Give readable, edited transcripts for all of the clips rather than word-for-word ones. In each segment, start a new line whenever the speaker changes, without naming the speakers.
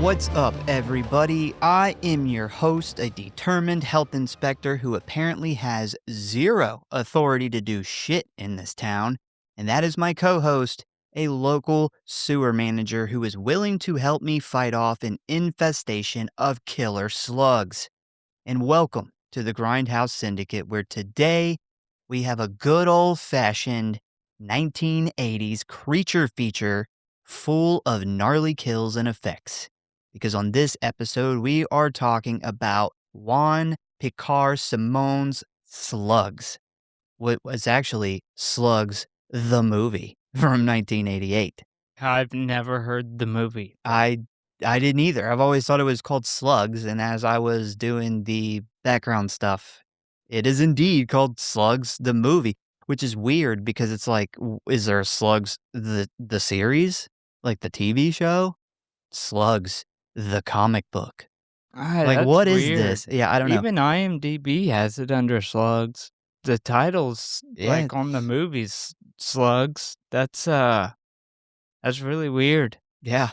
What's up, everybody? I am your host, a determined health inspector who apparently has zero authority to do shit in this town, and that is my co-host, a local sewer manager who is willing to help me fight off an infestation of killer slugs. And welcome to the Grindhouse Syndicate, where today we have a good old-fashioned 1980s creature feature full of gnarly kills and effects. Because on this episode, we are talking about Juan Piquer Simon's Slugs. What was actually Slugs, the movie from 1988.
I've never heard the movie.
I didn't either. I've always thought it was called Slugs, and as I was doing the background stuff, it is indeed called Slugs, the movie, which is weird because it's like, is there a Slugs, the series? Like the TV show? Slugs, the comic book. Like,
That's
what is
weird.
this? Yeah, I don't know.
Even IMDb has it under Slugs. The title's
Yeah.
like on the movies, Slugs. That's really weird.
Yeah.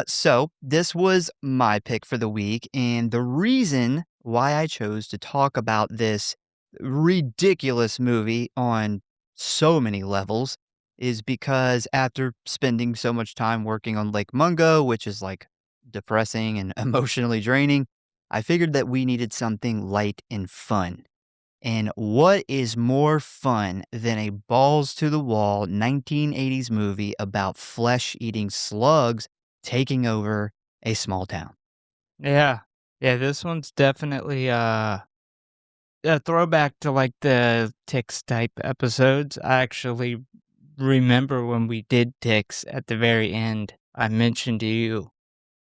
So this was my pick for the week, and the reason why I chose to talk about this ridiculous movie on so many levels is because after spending so much time working on Lake Mungo, which is like depressing and emotionally draining, I figured that we needed something light and fun. And what is more fun than a balls to the wall 1980s movie about flesh-eating slugs taking over a small town?
Yeah. Yeah, this one's definitely a throwback to like the Ticks type episodes. I actually remember when we did Ticks at the very end. I mentioned to you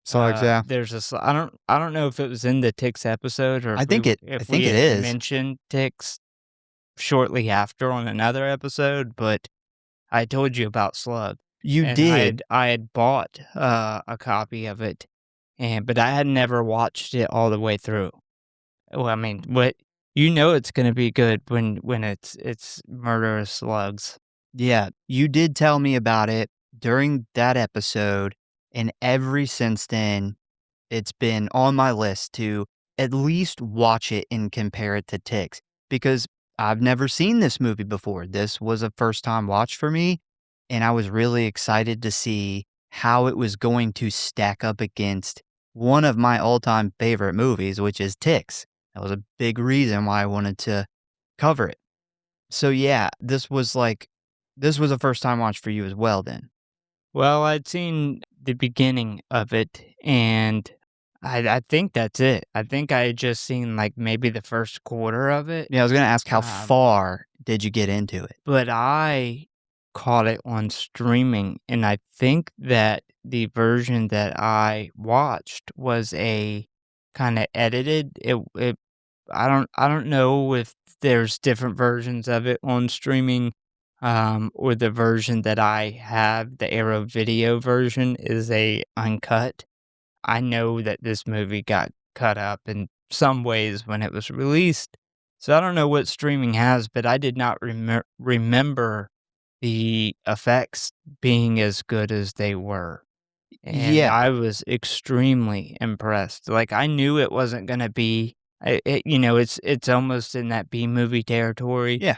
Slugs, yeah.
there's I don't know if it was in the Ticks episode or
I think it
we had
is.
mentioned Ticks shortly after on another episode, but I told you about Slug.
You
And
did.
I had bought a copy of it, but I had never watched it all the way through. Well, I mean, what you know it's gonna be good when it's murderous slugs.
Yeah, you did tell me about it during that episode, and ever since then, it's been on my list to at least watch it and compare it to Ticks, because I've never seen this movie before. This was a first-time watch for me, and I was really excited to see how it was going to stack up against one of my all-time favorite movies, which is Ticks. That was a big reason why I wanted to cover it. So, yeah, this was a first-time watch for you as well then?
Well, I'd seen the beginning of it, and I think that's it. I think I had just seen, like, maybe the first quarter of it,
Yeah, I was gonna ask how
um,
far did you get into it?
but I caught it on streaming, and I think that the version that I watched was a kinda edited it I don't know if there's different versions of it on streaming, or the version that I have, the Arrow Video version, is a uncut. I know that this movie got cut up in some ways when it was released, so I don't know what streaming has, but I did not remember the effects being as good as they were, and
Yeah,
I was extremely impressed. Like, I knew it wasn't gonna be it's almost in that B-movie territory,
yeah.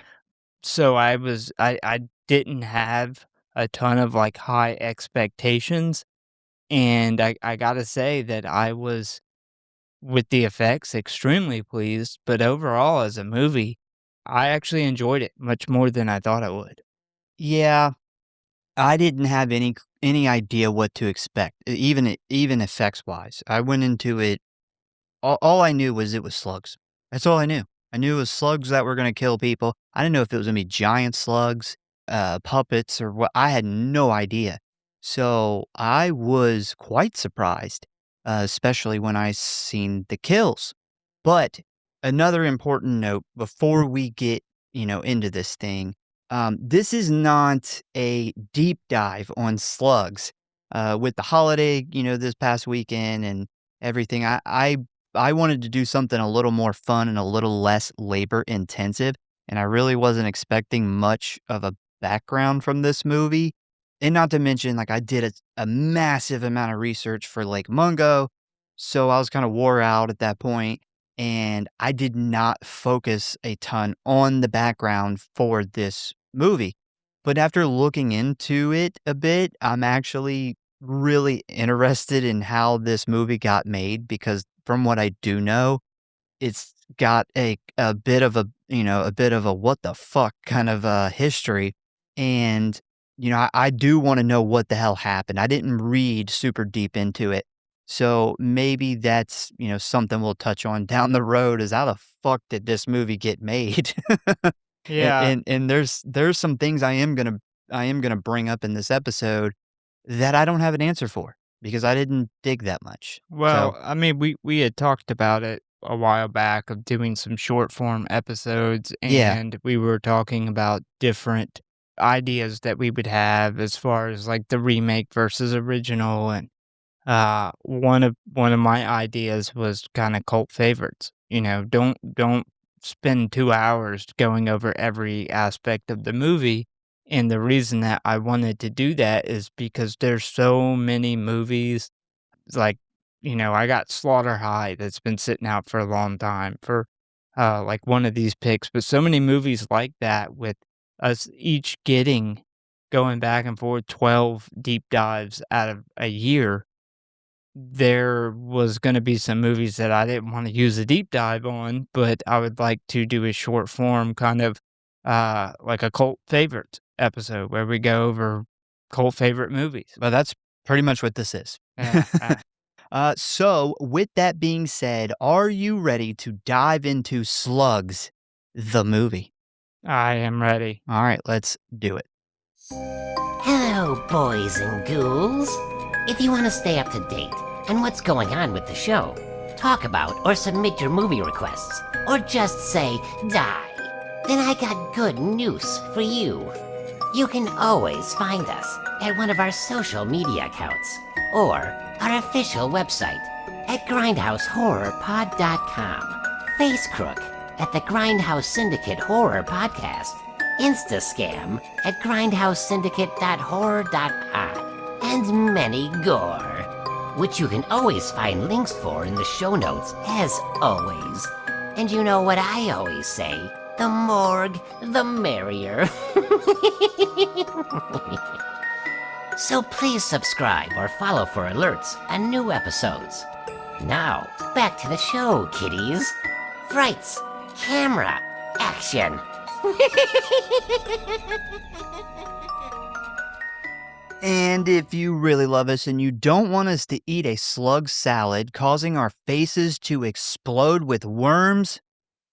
so I didn't have a ton of, like, high expectations, and I gotta say that I was, with the effects, extremely pleased, but overall, as a movie, I actually enjoyed it much more than I thought I would.
Yeah, I didn't have any idea what to expect, even effects-wise. I went into it all I knew was it was slugs. That's all I knew. I knew it was slugs that were gonna kill people. I didn't know if it was gonna be giant slugs, puppets, or what. I had no idea. So, I was quite surprised, especially when I seen the kills. But another important note before we get, into this thing, this is not a deep dive on slugs. With the holiday, this past weekend and everything, I wanted to do something a little more fun and a little less labor intensive, and I really wasn't expecting much of a background from this movie. And not to mention, like, I did a massive amount of research for Lake Mungo, so I was kinda wore out at that point, and I did not focus a ton on the background for this movie. But after looking into it a bit, I'm actually really interested in how this movie got made because from what I do know, it's got a bit of a bit of a what the fuck kind of history, and, I do wanna know what the hell happened. I didn't read super deep into it, so maybe that's, something we'll touch on down the road is how the fuck did this movie get made? And
Yeah.
and there's some things I am gonna bring up in this episode that I don't have an answer for because I didn't dig that much. So,
Well, I mean, we had talked about it a while back of doing some short form episodes,
yeah.
and we were talking about different ideas that we would have as far as like the remake versus original. And one of my ideas was kind of cult favorites. Don't spend 2 hours going over every aspect of the movie. And the reason that I wanted to do that is because there's so many movies like, I got Slaughter High that's been sitting out for a long time for, like, one of these picks, but so many movies like that with us each getting going back and forth 12 deep dives out of a year, there was gonna be some movies that I didn't wanna use a deep dive on, but I would like to do a short form kind of, like a cult favorites episode where we go over cult favorite movies.
Well, that's pretty much what this is.
Yeah,
So, with that being said, are you ready to dive into Slugs, the movie?
I am ready.
All right, let's do it.
Hello, boys and ghouls. If you want to stay up to date on what's going on with the show, talk about or submit your movie requests, or just say die, then I got good news for you. You can always find us at one of our social media accounts or our official website at grindhousehorrorpod.com, Facecrook at the Grindhouse Syndicate Horror Podcast, Instascam at grindhousesyndicate.horror.pod, and many gore, which you can always find links for in the show notes as always. And you know what I always say, the morgue, the merrier. So please subscribe or follow for alerts on new episodes. Now, back to the show, kiddies. Frights, camera, action.
And if you really love us and you don't want us to eat a slug salad causing our faces to explode with worms,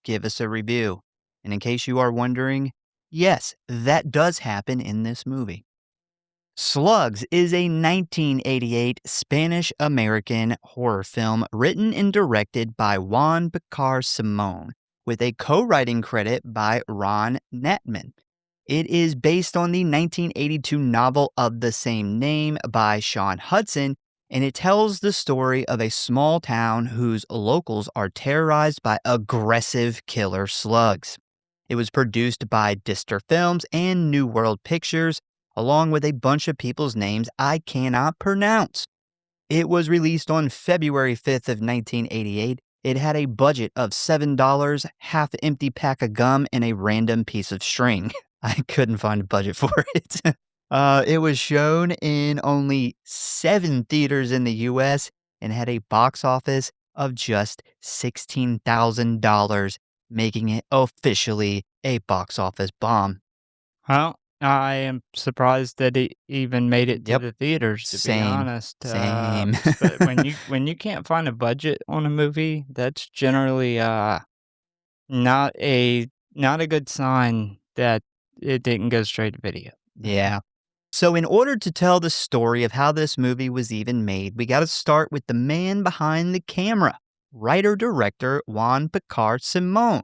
give us a review. And in case you are wondering, yes, that does happen in this movie. Slugs is a 1988 Spanish-American horror film written and directed by Juan Piquer Simón, with a co-writing credit by Ron Natman. It is based on the 1982 novel of the same name by Sean Hudson, and it tells the story of a small town whose locals are terrorized by aggressive killer slugs. It was produced by Dister Films and New World Pictures, along with a bunch of people's names I cannot pronounce. It was released on February 5th of 1988. It had a budget of $7, half empty pack of gum, and a random piece of string. I couldn't find a budget for it. It was shown in only 7 theaters in the US and had a box office of just $16,000, making it officially a box office bomb.
Well, I am surprised that it even made it to
Yep.
the theaters, to be
Same.
honest.
Same.
But when you can't find a budget on a movie, that's generally not a good sign that it didn't go straight to video.
Yeah. So, in order to tell the story of how this movie was even made, we got to start with the man behind the camera, writer director Juan Piquer Simón.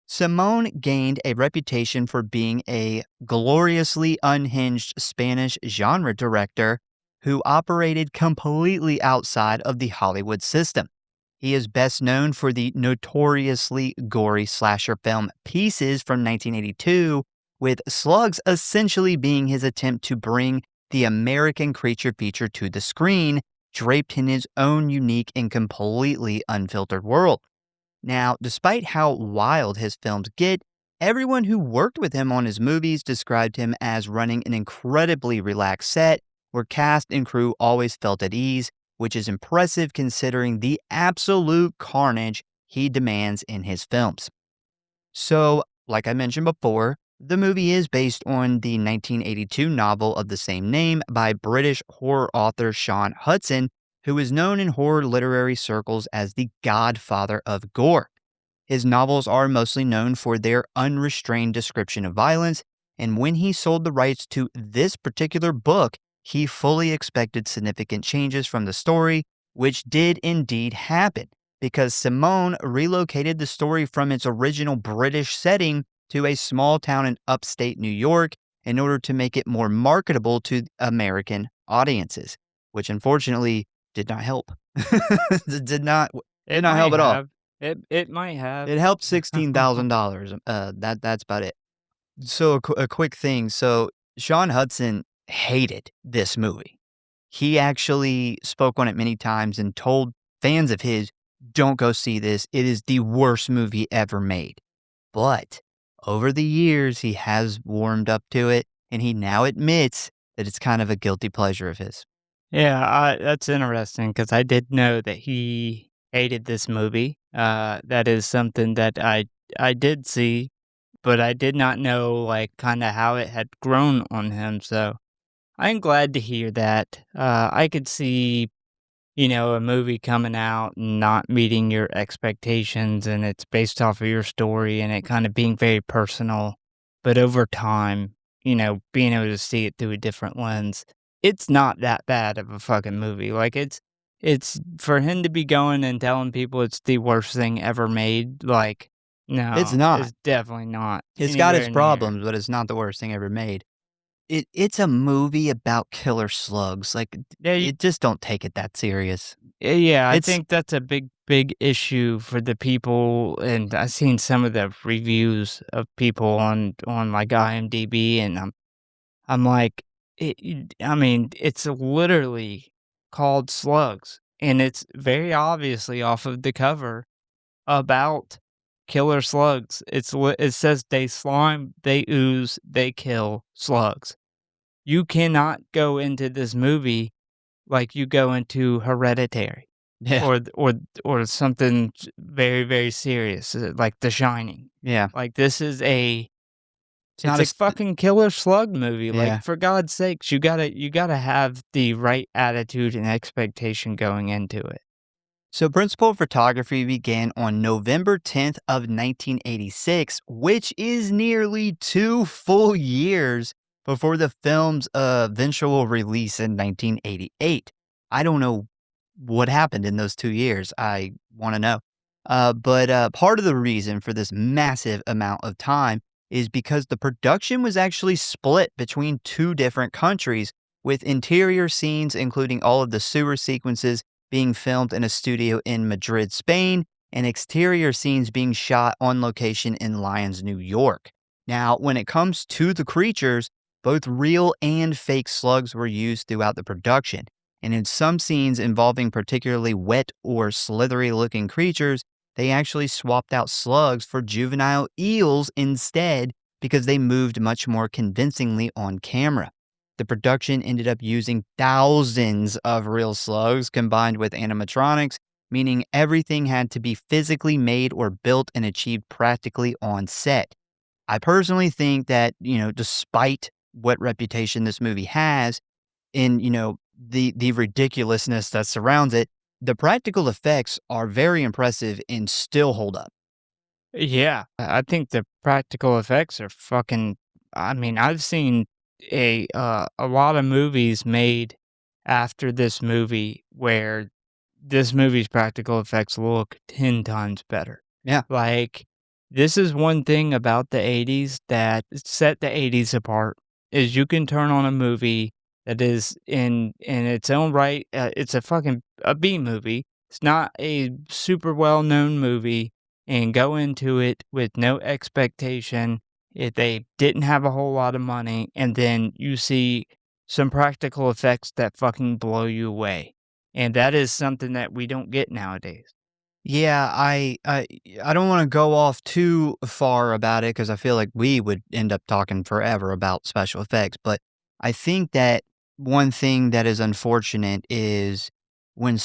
Simón gained a reputation for being a gloriously unhinged Spanish genre director who operated completely outside of the Hollywood system. He is best known for the notoriously gory slasher film Pieces from 1982, with Slugs essentially being his attempt to bring the American creature feature to the screen, draped in his own unique and completely unfiltered world. Now, despite how wild his films get, everyone who worked with him on his movies described him as running an incredibly relaxed set where cast and crew always felt at ease, which is impressive considering the absolute carnage he demands in his films. So, like I mentioned before, the movie is based on the 1982 novel of the same name by British horror author Sean Hudson, who is known in horror literary circles as the godfather of gore. His novels are mostly known for their unrestrained description of violence, and when he sold the rights to this particular book, he fully expected significant changes from the story, which did indeed happen, because Simone relocated the story from its original British setting to a small town in upstate New York in order to make it more marketable to American audiences, which unfortunately did not help. did not
It
not help
might
at all.
have. It might have.
It helped $16,000. That's about it. So a quick thing. So Sean Hudson hated this movie. He actually spoke on it many times and told fans of his, "Don't go see this. It is the worst movie ever made." But over the years, he has warmed up to it, and he now admits that it's kind of a guilty pleasure of his.
Yeah, that's interesting because I did know that he hated this movie. That is something that I did see, but I did not know like kind of how it had grown on him. So I'm glad to hear that. I could see, a movie coming out and not meeting your expectations, and it's based off of your story, and it kind of being very personal. But over time, being able to see it through a different lens, it's not that bad of a fucking movie. Like it's for him to be going and telling people it's the worst thing ever made. Like,
It's
no,
not.
it's definitely not
It's got its
anywhere near.
problems, but it's not the worst thing ever made. It's a movie about killer slugs. Like,
Yeah,
it just don't take it that serious.
Yeah, I
It's
think that's a big issue for the people, and I've seen some of the reviews of people on like IMDb, and I'm like, I mean, it's literally called Slugs, and it's very obviously off of the cover about killer slugs. It says they slime, they ooze, they kill slugs. You cannot go into this movie like you go into Hereditary
yeah,
or something very, very serious, like The Shining.
yeah.
Like,
It's
it's
not a
a
s
fucking killer slug movie, like,
yeah.
for God's sakes, you gotta have the right attitude and expectation going into it.
So principal photography began on November 10th of 1986, which is nearly 2 full years before the film's eventual release in 1988. I don't know what happened in those 2 years. I wanna know. But part of the reason for this massive amount of time is because the production was actually split between 2 different countries, with interior scenes, including all of the sewer sequences, being filmed in a studio in Madrid, Spain, and exterior scenes being shot on location in Lyons, New York. Now, when it comes to the creatures, both real and fake slugs were used throughout the production. And in some scenes involving particularly wet or slithery looking creatures, they actually swapped out slugs for juvenile eels instead because they moved much more convincingly on camera. The production ended up using thousands of real slugs combined with animatronics, meaning everything had to be physically made or built and achieved practically on set. I personally think that, despite what reputation this movie has in, the ridiculousness that surrounds it, the practical effects are very impressive and still hold up.
Yeah, I think the practical effects are fucking. I mean, I've seen a lot of movies made after this movie where this movie's practical effects look 10 times better.
Yeah.
Like, this is one thing about the '80s that set the '80s apart, is you can turn on a movie that is in its own right, it's a B movie. It's not a super well-known movie, and go into it with no expectation. If they didn't have a whole lot of money, and then you see some practical effects that fucking blow you away, and that is something that we don't get nowadays.
Yeah, I don't wanna go off too far about it because I feel like we would end up talking forever about special effects, but I think that one thing that is unfortunate is when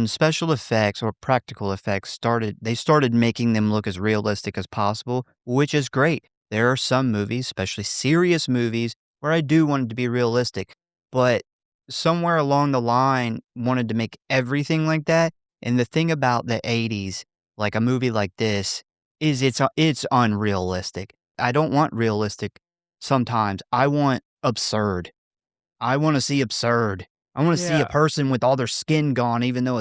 special effects or practical effects started making them look as realistic as possible, which is great. There are some movies, especially serious movies, where I do want it to be realistic, but somewhere along the line wanted to make everything like that, and the thing about the '80s, like a movie like this, is it's unrealistic. I don't want realistic sometimes. I want absurd. I wanna see absurd. I wanna see a
Yeah.
person with all their skin gone even though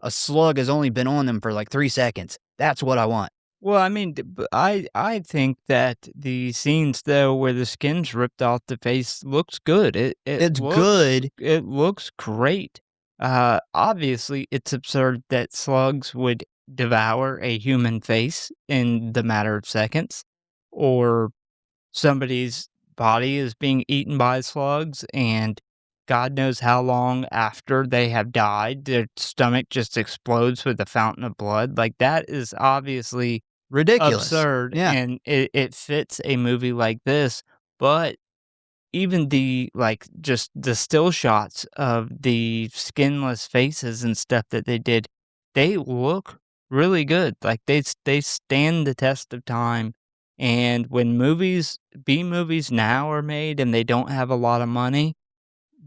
a slug has only been on them for, like, 3 seconds. That's what I want.
Well, I mean, I think that the scenes though where the skin's ripped off the face looks good.
It's good.
It looks great. Obviously, it's absurd that slugs would devour a human face in the matter of seconds, or somebody's body is being eaten by slugs, and God knows how long after they have died, their stomach just explodes with a fountain of blood. Like that is obviously
Ridiculous.
absurd,
Yeah.
and it fits a movie like this, but even the, like, just the still shots of the skinless faces and stuff that they did, they look really good, like, they stand the test of time, and when B-movies now are made and they don't have a lot of money,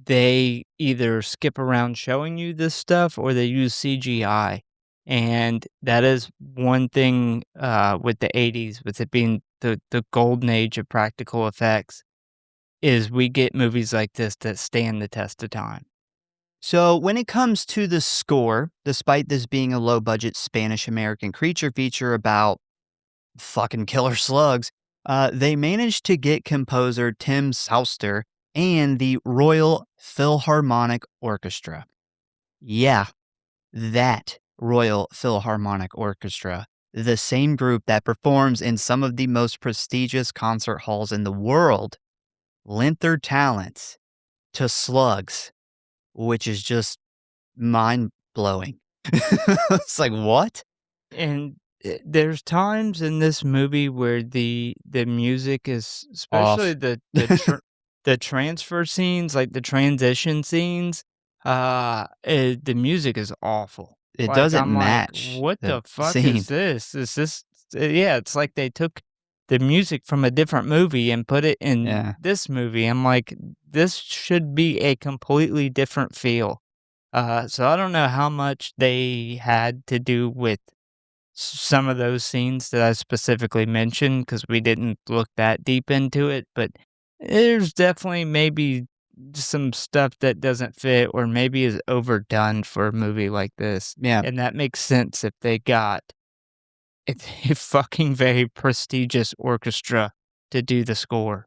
they either skip around showing you this stuff or they use CGI, and that is one thing, with the '80s, with it being the golden age of practical effects, is we get movies like this that stand the test of time.
So, when it comes to the score, despite this being a low-budget Spanish-American creature feature about fucking killer slugs, they managed to get composer Tim Souster and the Royal Philharmonic Orchestra. Yeah, that Royal Philharmonic Orchestra, the same group that performs in some of the most prestigious concert halls in the world, lent their talents to Slugs, which is just mind blowing. It's like, what?
And, there's times in this movie where the music is especially
Off.
the transfer scenes, like the transition scenes, the music is awful.
It
Like,
doesn't
I'm like,
match
"What
the
the fuck
scene.
is this? Is this" yeah, it's like they took the music from a different movie and put it in
Yeah.
this movie. I'm like, "This should be a completely different feel." So I don't know how much they had to do with some of those scenes that I specifically mentioned because we didn't look that deep into it, but there's definitely maybe some stuff that doesn't fit or maybe is overdone for a movie like this.
Yeah.
And that makes sense if they got a a fucking very prestigious orchestra to do the score.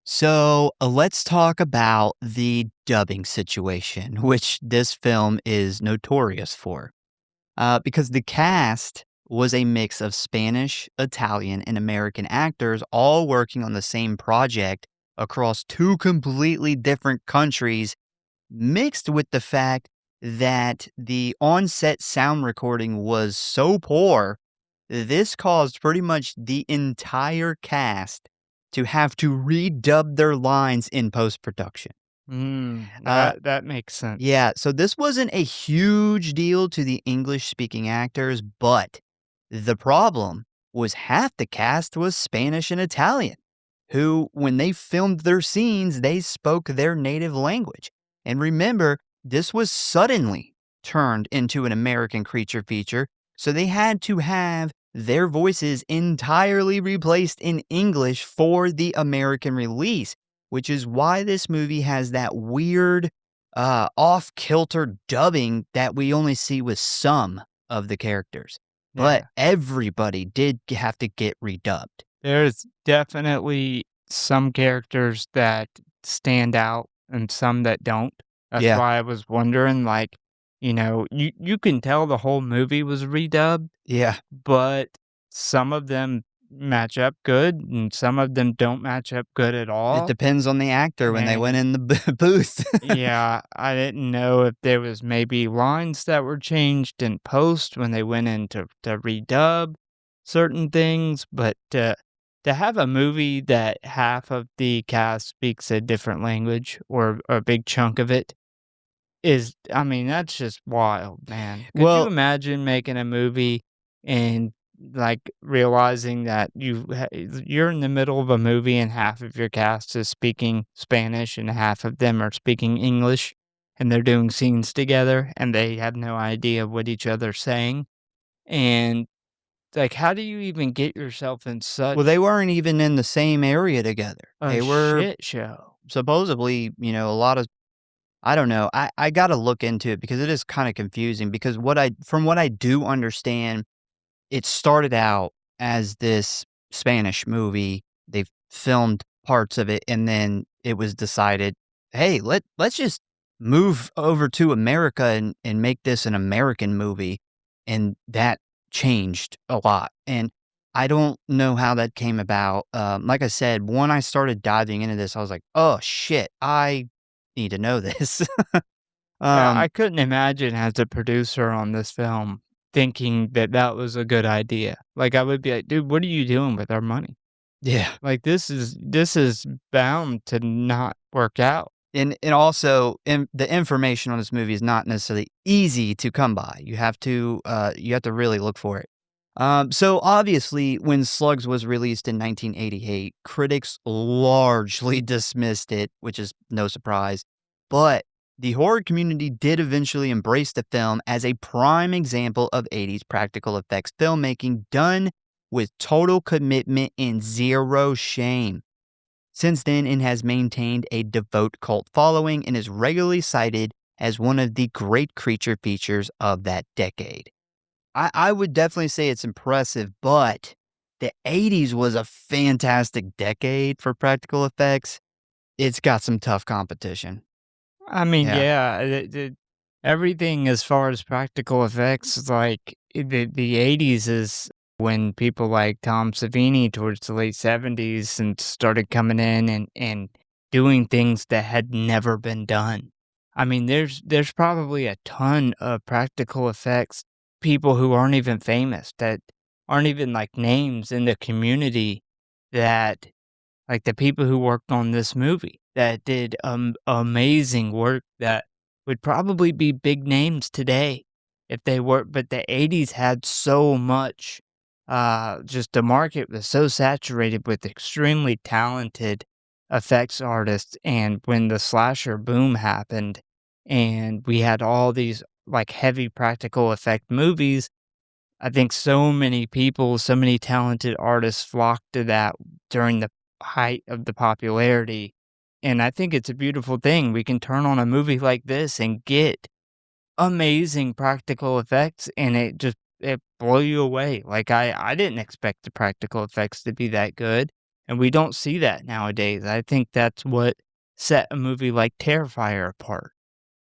So let's talk about the dubbing situation, which this film is notorious for. Because the cast was a mix of Spanish, Italian, and American actors all working on the same project across two completely different countries, mixed with the fact that the on-set sound recording was so poor, this caused pretty much the entire cast to have to redub their lines in post-production. Uh,
That makes sense.
yeah, so this wasn't a huge deal to the English-speaking actors, but the problem was half the cast was Spanish and Italian, who, when they filmed their scenes, they spoke their native language. And remember, this was suddenly turned into an American creature feature, so they had to have their voices entirely replaced in English for the American release, which is why this movie has that weird, off-kilter dubbing that we only see with some of the characters. But
Yeah.
everybody did have to get redubbed.
There's definitely some characters that stand out and some that don't. That's
Yeah,
why I was wondering, like, you can tell the whole movie was redubbed,
yeah,
but some of them match up good, and some of them don't match up good at
It
all.
depends on the actor when they went in the booth.
Yeah, I didn't know if there was maybe lines that were changed in post when they went in to redub certain things, but to have a movie that half of the cast speaks a different language or a big chunk of it is, I mean, that's just wild, man. Could you
Well,
imagine making a movie and, like, realizing that you're in the middle of a movie and half of your cast is speaking Spanish and half of them are speaking English, and they're doing scenes together, and they have no idea what each other's saying, and, like, how do you even get yourself in
well,
such
they weren't even in the same area together.
a
They were
shit show?
supposedly, a lot of I don't know. I gotta look into it because it is kinda confusing because from what I do understand, it started out as this Spanish movie. They filmed parts of it, and then it was decided, "Hey, let's just move over to America and make this an American movie," and that changed a lot, and I don't know how that came about. Like I said, when I started diving into this, I was like, "Oh, shit. I need to know this."
Yeah,
Um,
I couldn't imagine as a producer on this film thinking that that was a good idea. Like, I would be like, "Dude, what are you doing with our money?
yeah.
Like, this is bound to not work out."
And also, the information on this movie is not necessarily easy to come by. You have to really look for it. So obviously, when Slugs was released in 1988, critics largely dismissed it, which is no surprise. But the horror community did eventually embrace the film as a prime example of 80s practical effects filmmaking done with total commitment and zero shame. Since then, it has maintained a devout cult following and is regularly cited as one of the great creature features of that decade. I would definitely say it's impressive, but the 80s was a fantastic decade for practical effects. It's got some tough competition.
I mean,
Yeah.
yeah, everything as far as practical effects, like, the '80s is when people like Tom Savini towards the late '70s and started coming in and doing things that had never been done. I mean, there's probably a ton of practical effects people who aren't even famous, that aren't even, like, names in the community that like, the people who worked on this movie that did, amazing work that would probably be big names today if they were, but the '80s had so much, just the market was so saturated with extremely talented effects artists, and when the slasher boom happened and we had all these, like, heavy practical effect movies, I think so many people, so many talented artists flocked to that during the height of the popularity, and I think it's a beautiful thing. We can turn on a movie like this and get amazing practical effects, and it blow you away. Like, I didn't expect the practical effects to be that good, and we don't see that nowadays. I think that's what set a movie like Terrifier apart.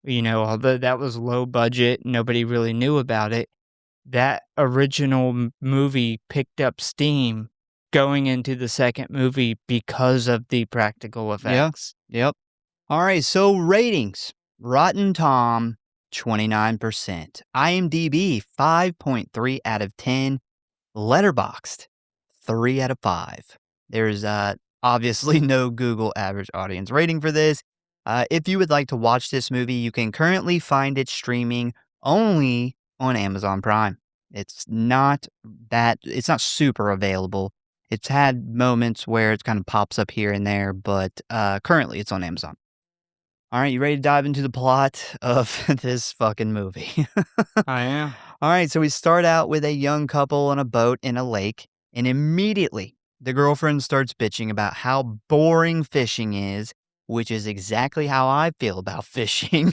Although that was low budget, nobody really knew about it, that original movie picked up steam going into the second movie because of the practical
Yeah.
effects.
Yep. All right. So ratings Rotten Tom, 29%. IMDb, 5.3 out of 10. Letterboxed, 3 out of 5. There's obviously no Google average audience rating for this. If you would like to watch this movie, you can currently find it streaming only on Amazon Prime. It's not super available. It's had moments where it kind of pops up here and there, but currently it's on Amazon. All right, you ready to dive into the plot of this fucking movie?
I am.
All right, so we start out with a young couple on a boat in a lake, and immediately the girlfriend starts bitching about how boring fishing is, which is exactly how I feel about fishing.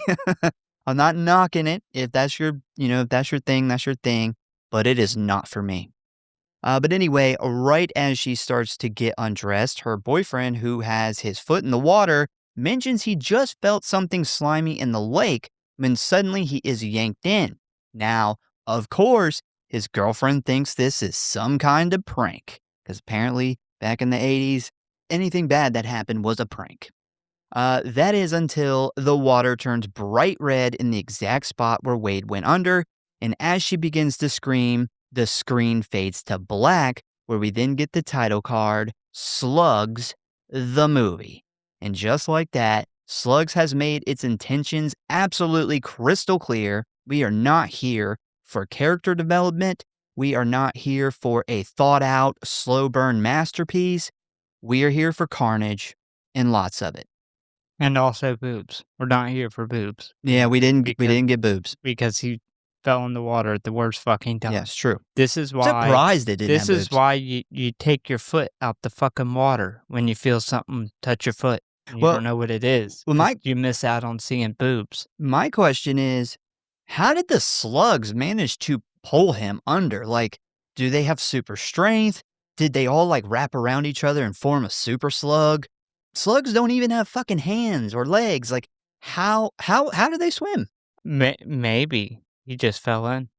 I'm not knocking it. If that's your thing, that's your thing, but it is not for me. But anyway, right as she starts to get undressed, her boyfriend, who has his foot in the water, mentions he just felt something slimy in the lake when suddenly he is yanked in. Now, of course, his girlfriend thinks this is some kind of prank because apparently back in the 80s, anything bad that happened was a prank. That is until the water turns bright red in the exact spot where Wade went under, and as she begins to scream, the screen fades to black, where we then get the title card, Slugs, the movie. And just like that, Slugs has made its intentions absolutely crystal clear. We are not here for character development. We are not here for a thought out, slow burn masterpiece. We are here for carnage and lots of it.
And also boobs. We're not here for boobs.
Yeah, we didn't
because
get boobs.
because he fell in the water at the worst fucking time.
Yes, true.
This is why
Surprised it didn't
this
have
is
boobs.
why you take your foot out the fucking water when you feel something touch your foot. And you
Well-
don't know what it is.
well,
'cause you miss out on seeing boobs.
My question is, how did the slugs manage to pull him under? Like, do they have super strength? Did they all like wrap around each other and form a super slug? Slugs don't even have fucking hands or legs. Like, how do they swim?
Maybe he just fell in.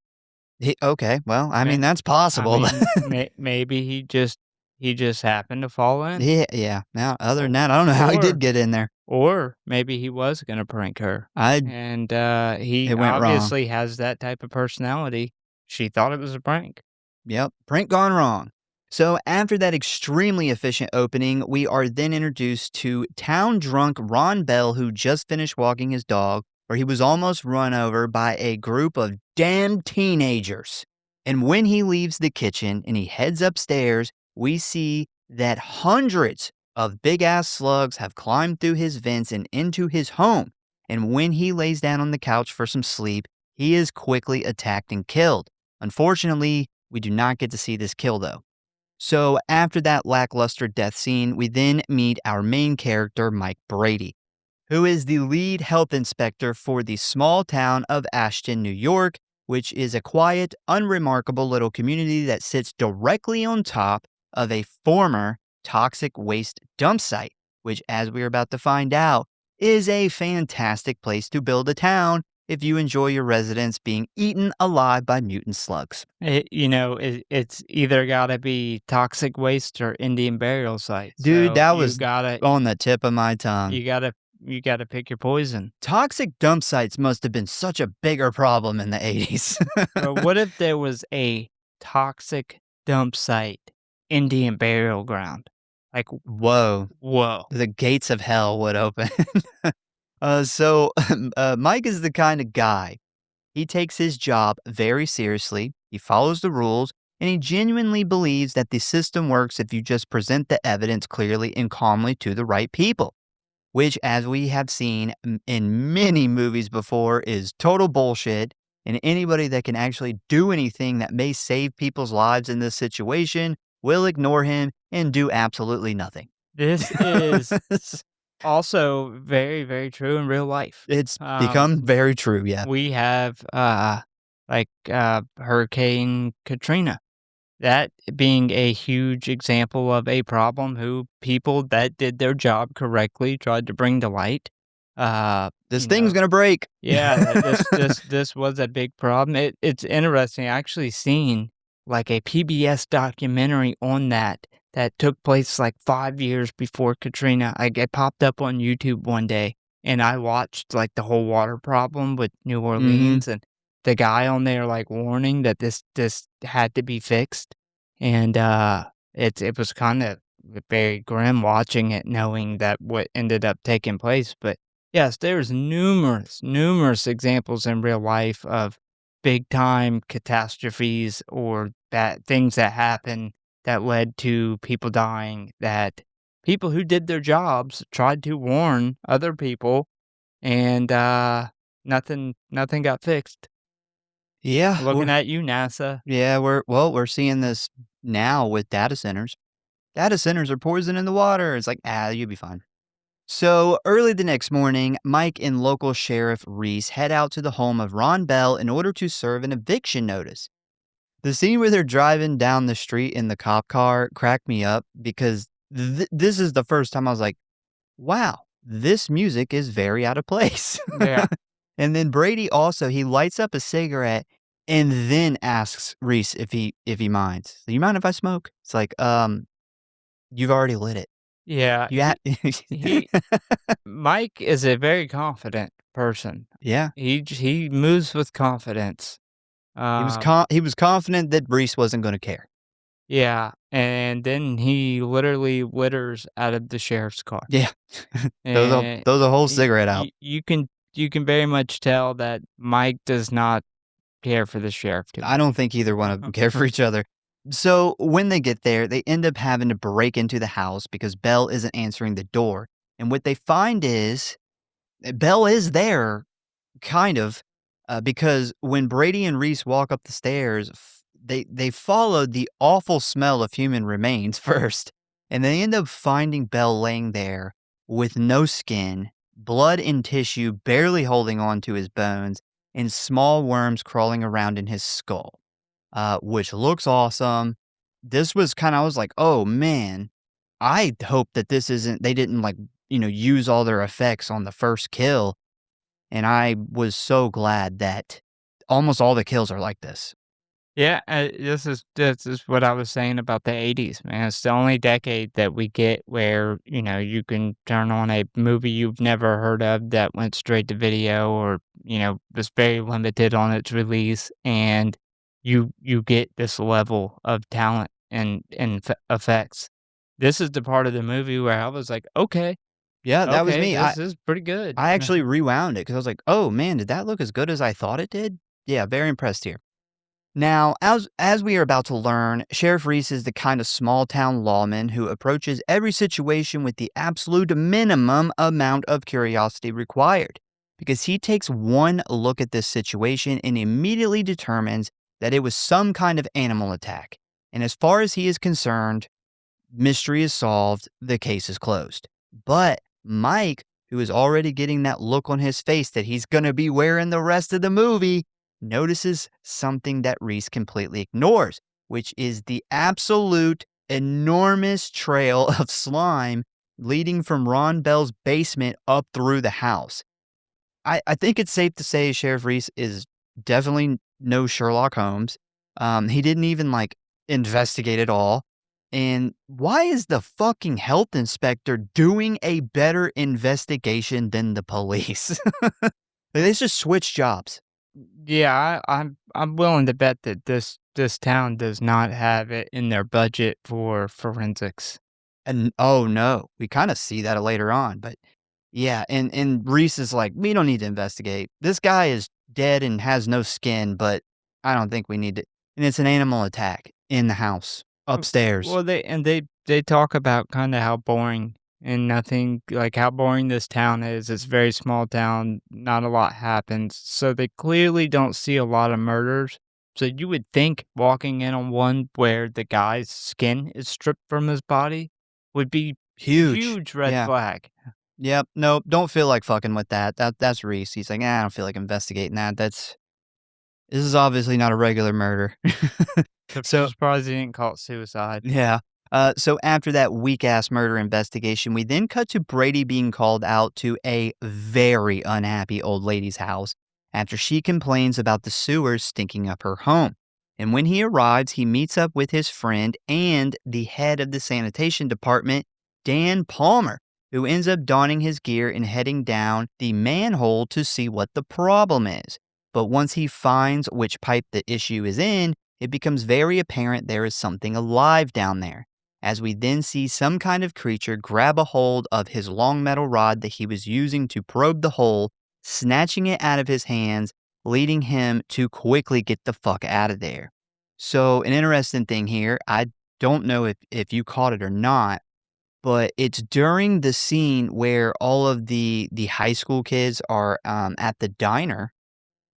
Okay, well, I
Ma-
mean that's possible.
I mean, maybe he just happened to fall in.
yeah. Now, other than that, I don't know how he
Or-
did get in there.
Or maybe he was gonna prank her. And he
It went wrong.
obviously has that type of personality. She thought it was a prank.
Yep, prank gone wrong. So after that extremely efficient opening, we are then introduced to town drunk Ron Bell, who just finished walking his dog, where he was almost run over by a group of damn teenagers. And when he leaves the kitchen and he heads upstairs, we see that hundreds of big-ass slugs have climbed through his vents and into his home. And when he lays down on the couch for some sleep, he is quickly attacked and killed. Unfortunately, we do not get to see this kill, though. So after that lackluster death scene, we then meet our main character, Mike Brady, who is the lead health inspector for the small town of Ashton, New York, which is a quiet, unremarkable little community that sits directly on top of a former toxic waste dump site, which, as we're about to find out, is a fantastic place to build a town if you enjoy your residents being eaten alive by mutant slugs.
It's either gotta be toxic waste or Indian burial sites.
Dude,
So
that
you
was
gotta
on the tip of my tongue.
you gotta pick your poison.
Toxic dump sites must have been such a bigger problem in the 80s.
But what if there was a toxic dump site Indian burial ground? Like,
Whoa,
whoa.
the gates of hell would open. So Mike is the kind of guy. He takes his job very seriously. He follows the rules, and he genuinely believes that the system works if you just present the evidence clearly and calmly to the right people, which, as we have seen in many movies before, is total bullshit. And anybody that can actually do anything that may save people's lives in this situation will ignore him and do absolutely nothing.
This is also very, very true in real life.
It's become very true, yeah.
We have Hurricane Katrina. That being a huge example of a problem who people that did their job correctly tried to bring to light.
This thing's gonna break.
Yeah, this was a big problem. It's interesting. I actually seen like a PBS documentary on that took place like 5 years before Katrina. It popped up on YouTube one day, and I watched like the whole water problem with New Orleans, and the guy on there like warning that this had to be fixed, and it was kind of very grim watching it, knowing that what ended up taking place. But yes, there's numerous examples in real life of big time catastrophes or bad things that happen that led to people dying, that people who did their jobs tried to warn other people, and nothing got fixed.
Yeah.
Looking at you, NASA.
Yeah, we're seeing this now with data centers. Data centers are poisoning the water. It's like, you'll be fine. So early the next morning, Mike and local sheriff Reese head out to the home of Ron Bell in order to serve an eviction notice. The scene where they're driving down the street in the cop car cracked me up because this is the first time I was like, wow, this music is very out of place.
Yeah.
And then Brady also, he lights up a cigarette and then asks Reese if he minds. "Do you mind if I smoke?" It's like, you've already lit it.
Yeah,
You
he Mike is a very confident person.
Yeah.
He moves with confidence.
He was confident that Reese wasn't gonna care.
Yeah, and then he literally litters out of the sheriff's car.
Yeah.
And
Throws a whole
y
cigarette out.
y you can very much tell that Mike does not care for the sheriff too
I
much.
don't think either one of them care for each other. So when they get there, they end up having to break into the house because Belle isn't answering the door. And what they find is Belle is there, kind of, because when Brady and Reese walk up the stairs, they followed the awful smell of human remains first, and they end up finding Belle laying there with no skin, blood and tissue barely holding on to his bones, and small worms crawling around in his skull, which looks awesome. This was kind of, I was like, oh man, I hope that this isn't, they didn't like, use all their effects on the first kill. And I was so glad that almost all the kills are like this.
Yeah, this is what I was saying about the '80s, man. It's the only decade that we get where, you can turn on a movie you've never heard of that went straight to video or, was very limited on its release, and you get this level of talent and effects. This is the part of the movie where I was like, "Okay,
Yeah, that was
okay,
me.
this is pretty good."
I actually rewound it because I was like, oh man, did that look as good as I thought it did? Yeah, very impressed here. Now, as we are about to learn, Sheriff Reese is the kind of small town lawman who approaches every situation with the absolute minimum amount of curiosity required, because he takes one look at this situation and immediately determines that it was some kind of animal attack. And as far as he is concerned, mystery is solved, the case is closed. But Mike, who is already getting that look on his face that he's going to be wearing the rest of the movie, notices something that Reese completely ignores, which is the absolute enormous trail of slime leading from Ron Bell's basement up through the house. I think it's safe to say Sheriff Reese is definitely no Sherlock Holmes. He didn't even like investigate at all. And why is the fucking health inspector doing a better investigation than the police? They just switch jobs.
Yeah, I'm willing to bet that this town does not have it in their budget for forensics.
And oh no, we kind of see that later on. But yeah, and Reese is like, we don't need to investigate. This guy is dead and has no skin, but I don't think we need to. And it's an animal attack in the house upstairs.
Well, they talk about kinda how boring and nothing like, how boring this town is. It's a very small town, not a lot happens, so they clearly don't see a lot of murders. So you would think walking in on one where the guy's skin is stripped from his body would be
Huge.
huge red
Yeah.
flag.
Yep. Nope. Don't feel like fucking with that. That's Reese. He's like, I don't feel like investigating that. This is obviously not a regular murder. So
Surprised he didn't call it suicide.
yeah. So after that weak ass murder investigation, we then cut to Brady being called out to a very unhappy old lady's house after she complains about the sewers stinking up her home. And when he arrives, he meets up with his friend and the head of the sanitation department, Dan Palmer, who ends up donning his gear and heading down the manhole to see what the problem is. But once he finds which pipe the issue is in, it becomes very apparent there is something alive down there, as we then see some kind of creature grab a hold of his long metal rod that he was using to probe the hole, snatching it out of his hands, leading him to quickly get the fuck out of there. So, an interesting thing here, I don't know if you caught it or not, but it's during the scene where all of the high school kids are at the diner,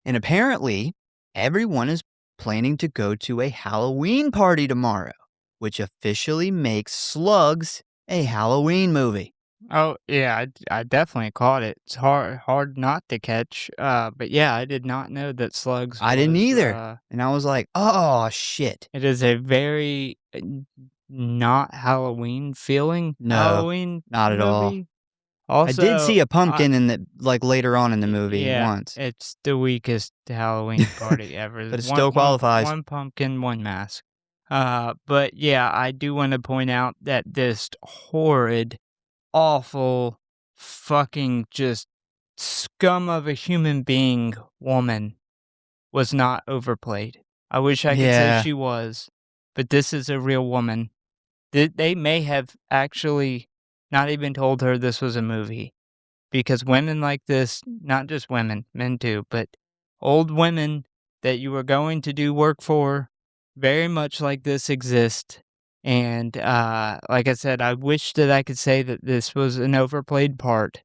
and apparently everyone is planning to go to a Halloween party tomorrow, which officially makes Slugs a Halloween movie.
Oh, yeah, I definitely caught it. It's hard not to catch, but yeah, I did not know that Slugs
I didn't
was,
either. And I was like, oh, shit.
it is a very, not Halloween feeling
No,
Halloween
not at all.
movie. Also,
I did see a pumpkin in the later on in the movie
yeah,
once,
it's the weakest Halloween party ever.
but it
One
still
one
qualifies.
one pumpkin, one mask. But yeah, I do want to point out that this horrid, awful, fucking just scum of a human being woman was not overplayed. I wish I could say
Yeah.
she was, but this is a real woman. They may have actually not even told her this was a movie, because women like this, not just women, men too, but old women that you are going to do work for, very much like this exist. And like I said, I wish that I could say that this was an overplayed part,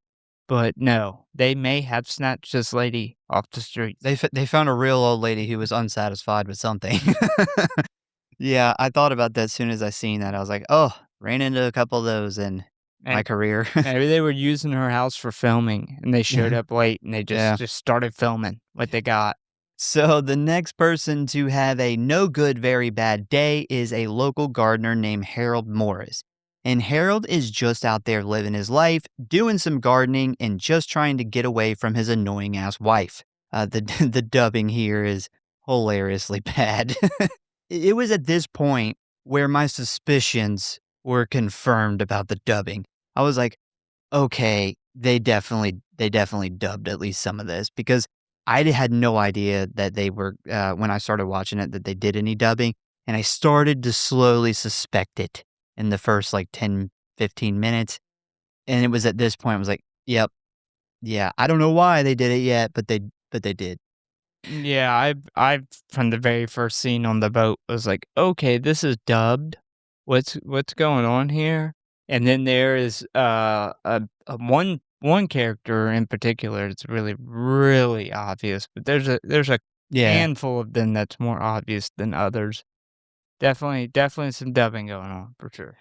but no, they may have snatched this lady off the streets.
They found a real old lady who was unsatisfied with something. Yeah, I thought about that as soon as I seen that. I was like, "Oh, ran into a couple of those in my
And
career."
maybe they were using her house for filming, and they showed up late, and they
Yeah.
just started filming what they got.
So the next person to have a no good, very bad day is a local gardener named Harold Morris. And Harold is just out there living his life, doing some gardening, and just trying to get away from his annoying ass wife. The the dubbing here is hilariously bad. It was at this point where my suspicions were confirmed about the dubbing. I was like, okay, they definitely dubbed at least some of this, because had no idea that they were when I started watching it, that they did any dubbing, and I started to slowly suspect it in the first 10, 15 minutes, and it was at this point I was like, yep, yeah, I don't know why they did it yet, but they did.
Yeah, I've from the very first scene on the boat was like, okay, this is dubbed. What's going on here? And then there is a one character in particular. It's really obvious, but there's a
Yeah.
handful of them that's more obvious than others. Definitely some dubbing going on for sure.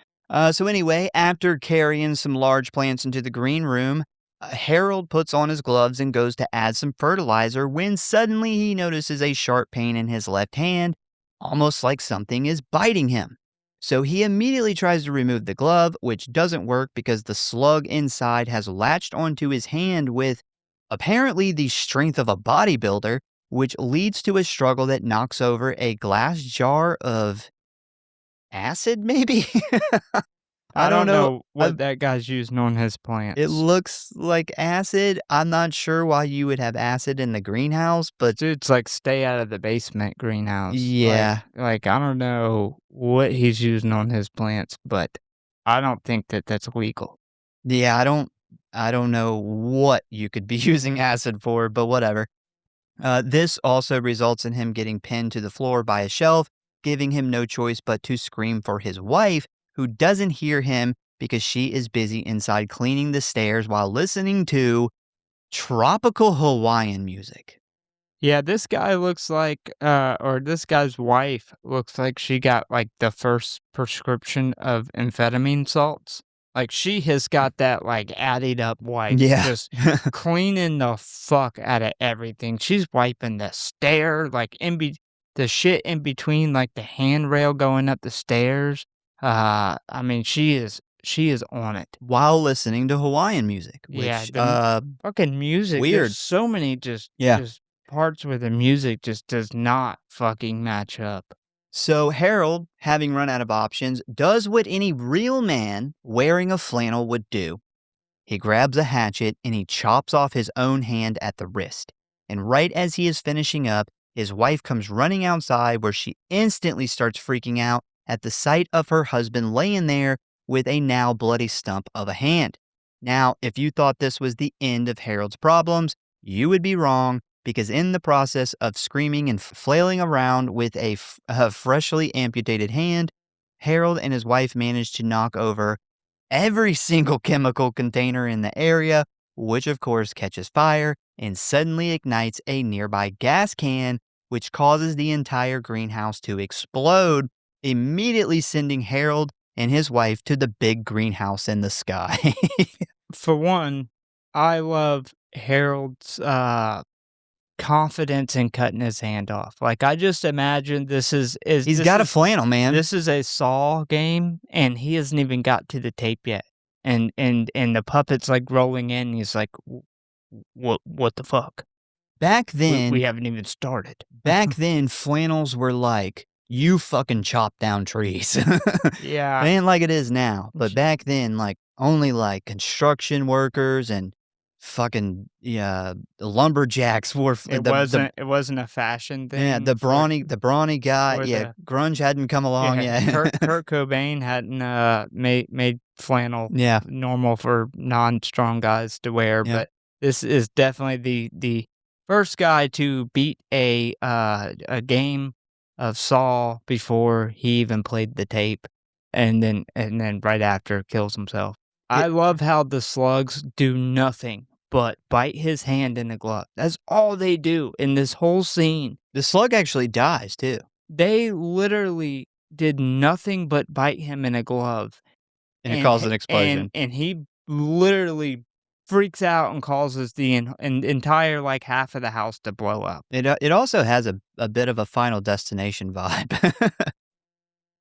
So anyway, after carrying some large plants into the green room, Harold puts on his gloves and goes to add some fertilizer when suddenly he notices a sharp pain in his left hand, almost like something is biting him. So he immediately tries to remove the glove, which doesn't work because the slug inside has latched onto his hand with apparently the strength of a bodybuilder, which leads to a struggle that knocks over a glass jar of acid, maybe? I
I
don't
don't
know.
know what that guy's using on his
It
plants.
looks like acid. I'm not sure why you would have acid in the greenhouse, but
Dude's like stay out of the basement greenhouse.
yeah.
Like I don't know what he's using on his plants, but I don't think that that's legal.
Yeah, I don't know what you could be using acid for, but whatever. This also results in him getting pinned to the floor by a shelf, giving him no choice but to scream for his wife, who doesn't hear him because she is busy inside cleaning the stairs while listening to tropical Hawaiian music.
Yeah, this guy looks like or this guy's wife looks like she got like the first prescription of amphetamine salts. Like she has got that like added up wipe,
Yeah.
just cleaning the fuck out of everything. She's wiping the stair, like the shit in between like the handrail going up the stairs. I mean she is on it.
While listening to Hawaiian music,
Yeah,
which,
fucking music.
weird.
There's so many
Yeah.
just parts where the music just does not fucking match up.
So Harold, having run out of options, does what any real man wearing a flannel would do. He grabs a hatchet and he chops off his own hand at the wrist. And right as he is finishing up, his wife comes running outside, where she instantly starts freaking out at the sight of her husband laying there with a now bloody stump of a hand. Now, if you thought this was the end of Harold's problems, you would be wrong, because in the process of screaming and flailing around with a freshly amputated hand, Harold and his wife managed to knock over every single chemical container in the area, which of course catches fire and suddenly ignites a nearby gas can, which causes the entire greenhouse to explode, immediately sending Harold and his wife to the big greenhouse in the sky.
For one, I love Harold's confidence in cutting his hand off. Like I just imagine
He's
this
got a
is
flannel, man.
this is a Saw game and he hasn't even got to the tape yet. and the puppet's, like, rolling in, and he's like, What the fuck?
Back
We
then,
haven't even started."
flannels were like, you fucking chop down trees.
Yeah.
It ain't like it is now, but
Sh
back then, like, only, like, construction workers and fucking, yeah, lumberjacks wore
it wasn't a fashion
yeah,
thing for
the brawny guy,
for
yeah,
the
grunge hadn't come along
yeah,
yet.
Kurt Cobain hadn't, made flannel
Yeah,
normal for non-strong guys to wear,
yeah.
but this is definitely the first guy to beat a game of Saw before he even played the tape, and then right after kills himself. I
It
love how the slugs do nothing but bite his hand in the glove. That's all they do in this whole scene.
the slug actually dies too,
They literally did nothing but bite him in a glove,
and it caused an explosion.
and he literally freaks out and causes the entire, like, half of the house to blow up.
It also has a bit of a Final Destination vibe.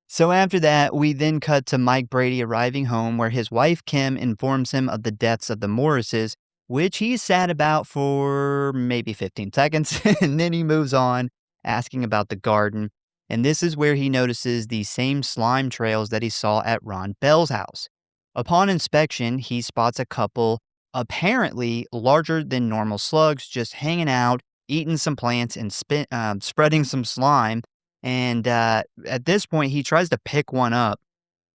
So after that, we then cut to Mike Brady arriving home where his wife Kim informs him of the deaths of the Morrises, which he's sad about for maybe 15 seconds, and then he moves on, asking about the garden. And this is where he notices the same slime trails that he saw at Ron Bell's house. Upon inspection, he spots a couple, apparently larger than normal slugs, just hanging out, eating some plants, and spreading some slime. And at this point, he tries to pick one up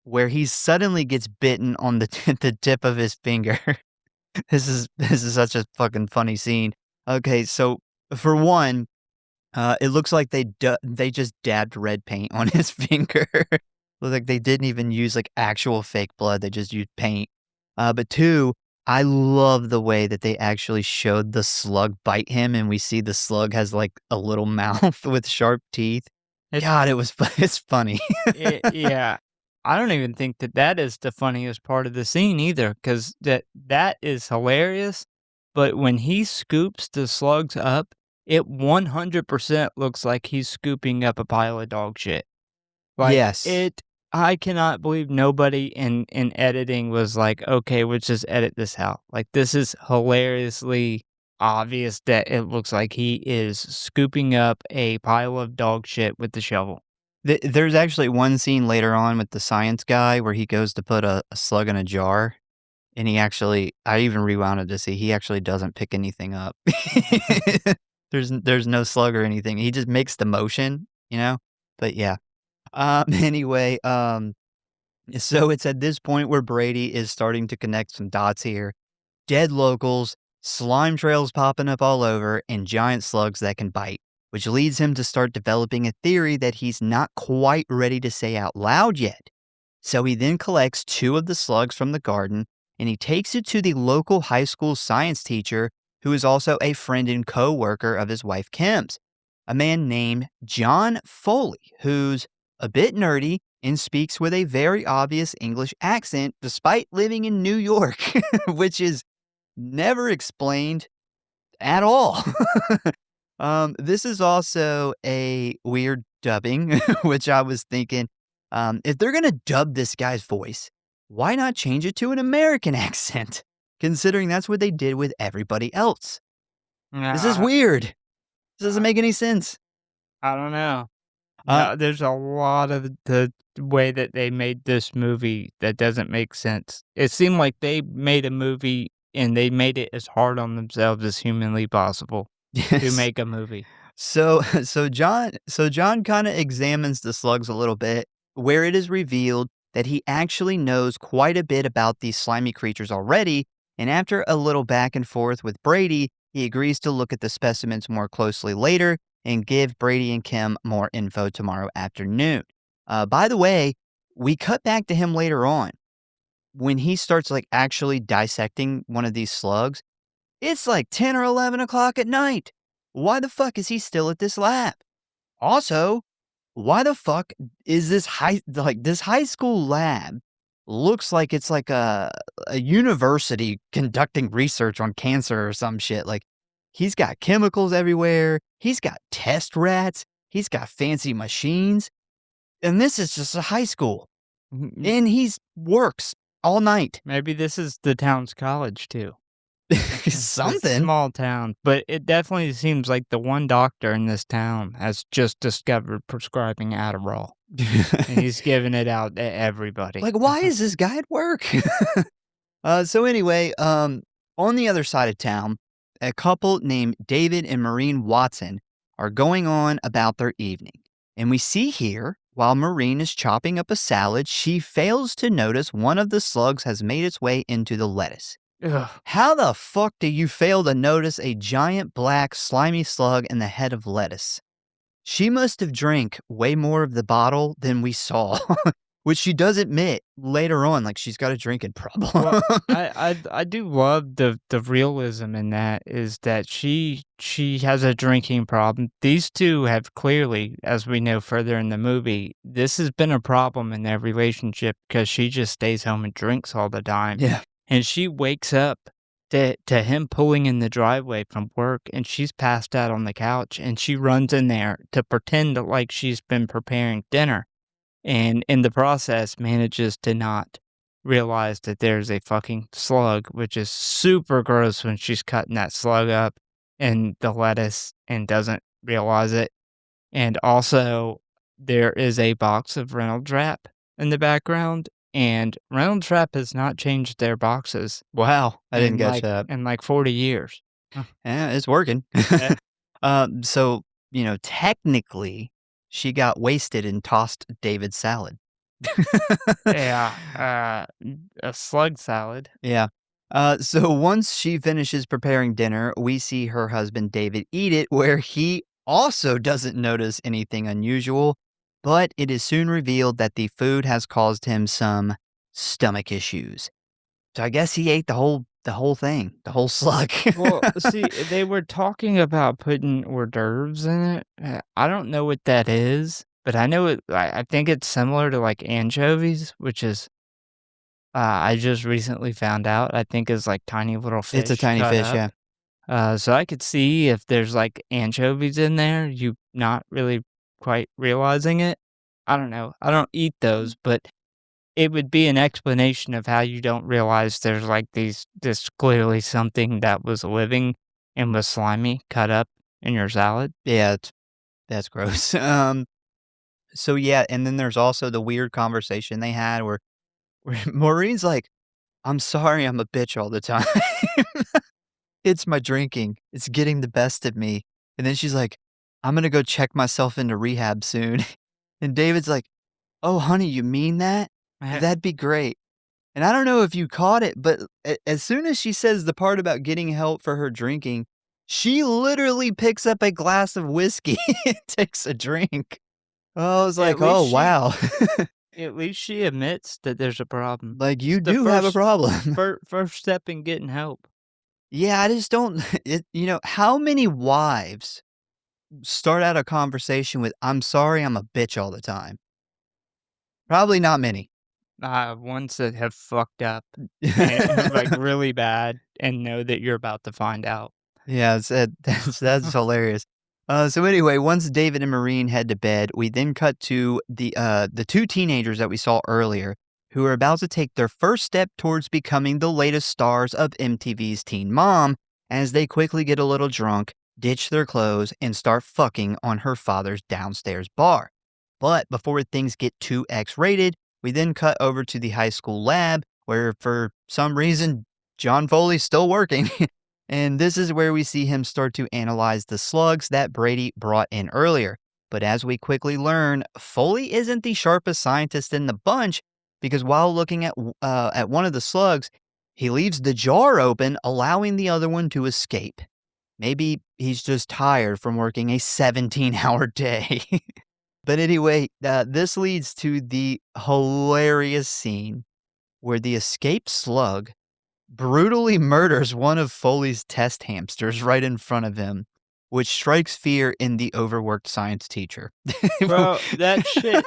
where he suddenly gets bitten on the, the tip of his finger. This is such a fucking funny scene. Okay, so for one, it looks like they just dabbed red paint on his finger. Looks like they didn't even use like actual fake blood. They just used paint. But two, I love the way that they actually showed the slug bite him, and we see the slug has like a little mouth with sharp teeth.
It's
God, it's funny.
yeah. I don't even think that that is the funniest part of the scene either, 'cause that is hilarious, but when he scoops the slugs up, it 100% looks like he's scooping up a pile of dog shit. Like,
Yes.
I cannot believe nobody in editing was like, "Okay, let's just edit this out." Like, this is hilariously obvious that it looks like he is scooping up a pile of dog shit with the shovel.
There's actually one scene later on with the science guy where he goes to put a slug in a jar, and he actually I even rewound it to see he actually doesn't pick anything up. There's no slug or anything. He just makes the motion, you know? But yeah. Anyway, so it's at this point where Brady is starting to connect some dots here. Dead locals, slime trails popping up all over, and giant slugs that can bite, which leads him to start developing a theory that he's not quite ready to say out loud yet. So he then collects 2 of the slugs from the garden, and he takes it to the local high school science teacher, who is also a friend and co-worker of his wife Kim's, a man named John Foley, who's a bit nerdy and speaks with a very obvious English accent despite living in New York, which is never explained at all. This is also a weird dubbing, which I was thinking, if they're gonna dub this guy's voice, why not change it to an American accent? Considering that's what they did with everybody else. This is
Nah,
weird. This doesn't
I
make any sense.
I don't know.
Uh,
No, there's a lot of the way that they made this movie that doesn't make sense. It seemed like they made a movie and they made it as hard on themselves as humanly possible to
yes.
make a movie.
So John kind of examines the slugs a little bit, where it is revealed that he actually knows quite a bit about these slimy creatures already, and after a little back and forth with Brady, he agrees to look at the specimens more closely later and give Brady and Kim more info tomorrow afternoon. By the way, we cut back to him later on when he starts like actually dissecting one of these slugs. It's like 10 or 11 o'clock at night. Why the fuck is he still at this lab? Also, why the fuck is this high school lab looks like it's like a university conducting research on cancer or some shit. Like, he's got chemicals everywhere. He's got test rats. He's got fancy machines. And this is just a high school.
Mhm.
And he's works all night.
Maybe this is the town's college, too. It's a
Something.
small town, but it definitely seems like the one doctor in this town has just discovered prescribing Adderall, and he's giving it out to everybody.
Like, why is this guy at work? So anyway, on the other side of town, a couple named David and Maureen Watson are going on about their evening. And we see here, while Maureen is chopping up a salad, she fails to notice one of the slugs has made its way into the lettuce.
Ugh.
How the fuck do you fail to notice a giant black slimy slug in the head of lettuce? She must have drank way more of the bottle than we saw, which she does admit later on, like she's got a drinking problem.
Well, I do love the realism in that is that she has a drinking problem. These two have clearly, as we know further in the movie, this has been a problem in their relationship because she just stays home and drinks all the time.
Yeah.
And she wakes up to him pulling in the driveway from work, and she's passed out on the couch, and she runs in there to pretend like she's been preparing dinner, and in the process manages to not realize that there's a fucking slug, which is super gross when she's cutting that slug up in the lettuce and doesn't realize it. And also, there is a box of Reynolds Wrap in the background, and Reynolds Wrap has not changed their boxes
Wow. I didn't catch
like
that.
in like 40 years.
Yeah, it's working. So, technically, she got wasted and tossed David's salad.
Yeah, a slug salad.
Yeah. So once she finishes preparing dinner, we see her husband David eat it, where he also doesn't notice anything unusual, but it is soon revealed that the food has caused him some stomach issues. So I guess he ate the whole thing, the whole slug.
Well, see, they were talking about putting hors d'oeuvres in it. I don't know what that is, but I know it. I think it's similar to like anchovies, which is I just recently found out. I think is like tiny little fish.
It's a tiny
cut
fish,
up.
yeah.
So I could see if there's like anchovies in there, you not really quite realizing it. I don't know. I don't eat those, but it would be an explanation of how you don't realize there's like this clearly something that was living and was slimy cut up in your salad.
Yeah, that's gross. So yeah, and then there's also the weird conversation they had where Maureen's like, "I'm sorry I'm a bitch all the time. It's my drinking. It's getting the best of me." And then she's like, "I'm gonna go check myself into rehab soon." And David's like, "Oh, honey, you mean that? That'd be great." And I don't know if you caught it, but as soon as she says the part about getting help for her drinking, she literally picks up a glass of whiskey and takes a drink. I was like,
At least
"Oh,
she
wow."
At least she admits that there's a problem.
Like, you
The
do have a
first
problem.
first step in getting help.
Yeah, I just don't how many wives start out a conversation with, "I'm sorry, I'm a bitch all the time"? Probably not many.
Ones that have fucked up and like really bad and know that you're about to find out.
Yeah, that's hilarious. So anyway, once David and Maureen head to bed, we then cut to the two teenagers that we saw earlier, who are about to take their first step towards becoming the latest stars of MTV's Teen Mom, as they quickly get a little drunk, ditch their clothes, and start fucking on her father's downstairs bar. But before things get too X-rated, we then cut over to the high school lab, where for some reason John Foley's still working. And this is where we see him start to analyze the slugs that Brady brought in earlier. But as we quickly learn, Foley isn't the sharpest scientist in the bunch, because while looking at one of the slugs, he leaves the jar open, allowing the other one to escape. Maybe he's just tired from working a 17-hour day. But anyway, this leads to the hilarious scene where the escaped slug brutally murders one of Foley's test hamsters right in front of him, which strikes fear in the overworked science teacher.
Bro, that shit,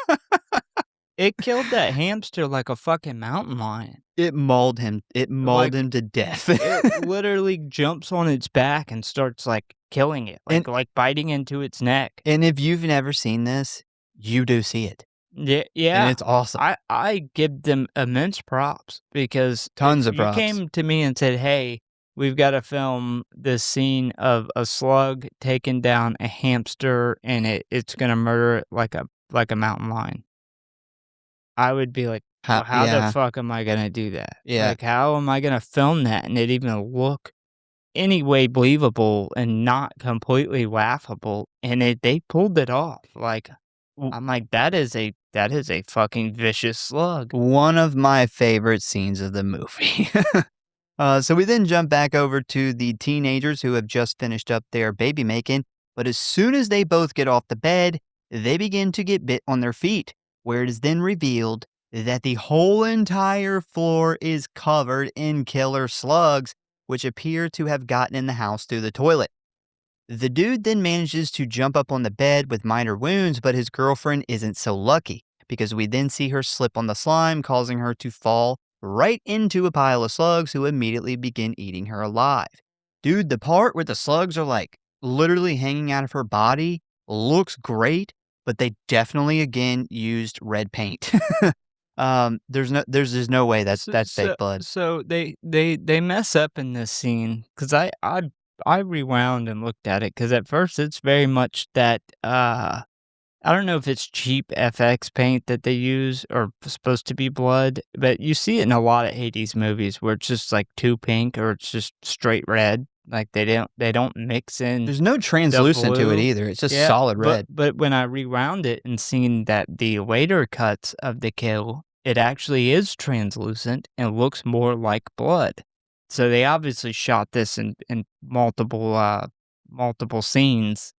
it killed that hamster like a fucking mountain lion.
It mauled him. It mauled him to death.
It literally jumps on its back and starts like killing it, like biting into its neck.
And if you've never seen this, you do see it.
Yeah,
and
yeah.
it's awesome.
I give them immense props because if
Tons of
you
props.
came to me and said, "Hey, we've gotta film this scene of a slug taking down a hamster and it's gonna murder it like a mountain lion." I would be like, "Well, how the
Yeah,
fuck am I gonna do that?
yeah.
Like, how am I gonna film that and it even look any way believable and not completely laughable?" And they pulled it off. Like,
W
I'm like, that is a fucking vicious slug."
One of my favorite scenes of the movie. So we then jump back over to the teenagers who have just finished up their baby making, but as soon as they both get off the bed, they begin to get bit on their feet, where it is then revealed that the whole entire floor is covered in killer slugs, which appear to have gotten in the house through the toilet. The dude then manages to jump up on the bed with minor wounds, but his girlfriend isn't so lucky because we then see her slip on the slime, causing her to fall right into a pile of slugs who immediately begin eating her alive. Dude, the part where the slugs are like literally hanging out of her body looks great, but they definitely again used red paint. There's just no way
So
that's
so
fake blood.
so they mess up in this scene because I rewound and looked at it because at first it's very much that, I don't know if it's cheap FX paint that they use or supposed to be blood, but you see it in a lot of '80s movies where it's just, like, too pink or it's just straight red, like, they don't mix in
There's no
the
translucent to it
blue.
either. It's just
Yeah,
solid
but
red.
but when I rewound it and seen that the later cuts of the kill, it actually is translucent and looks more like blood. So they obviously shot this in multiple scenes,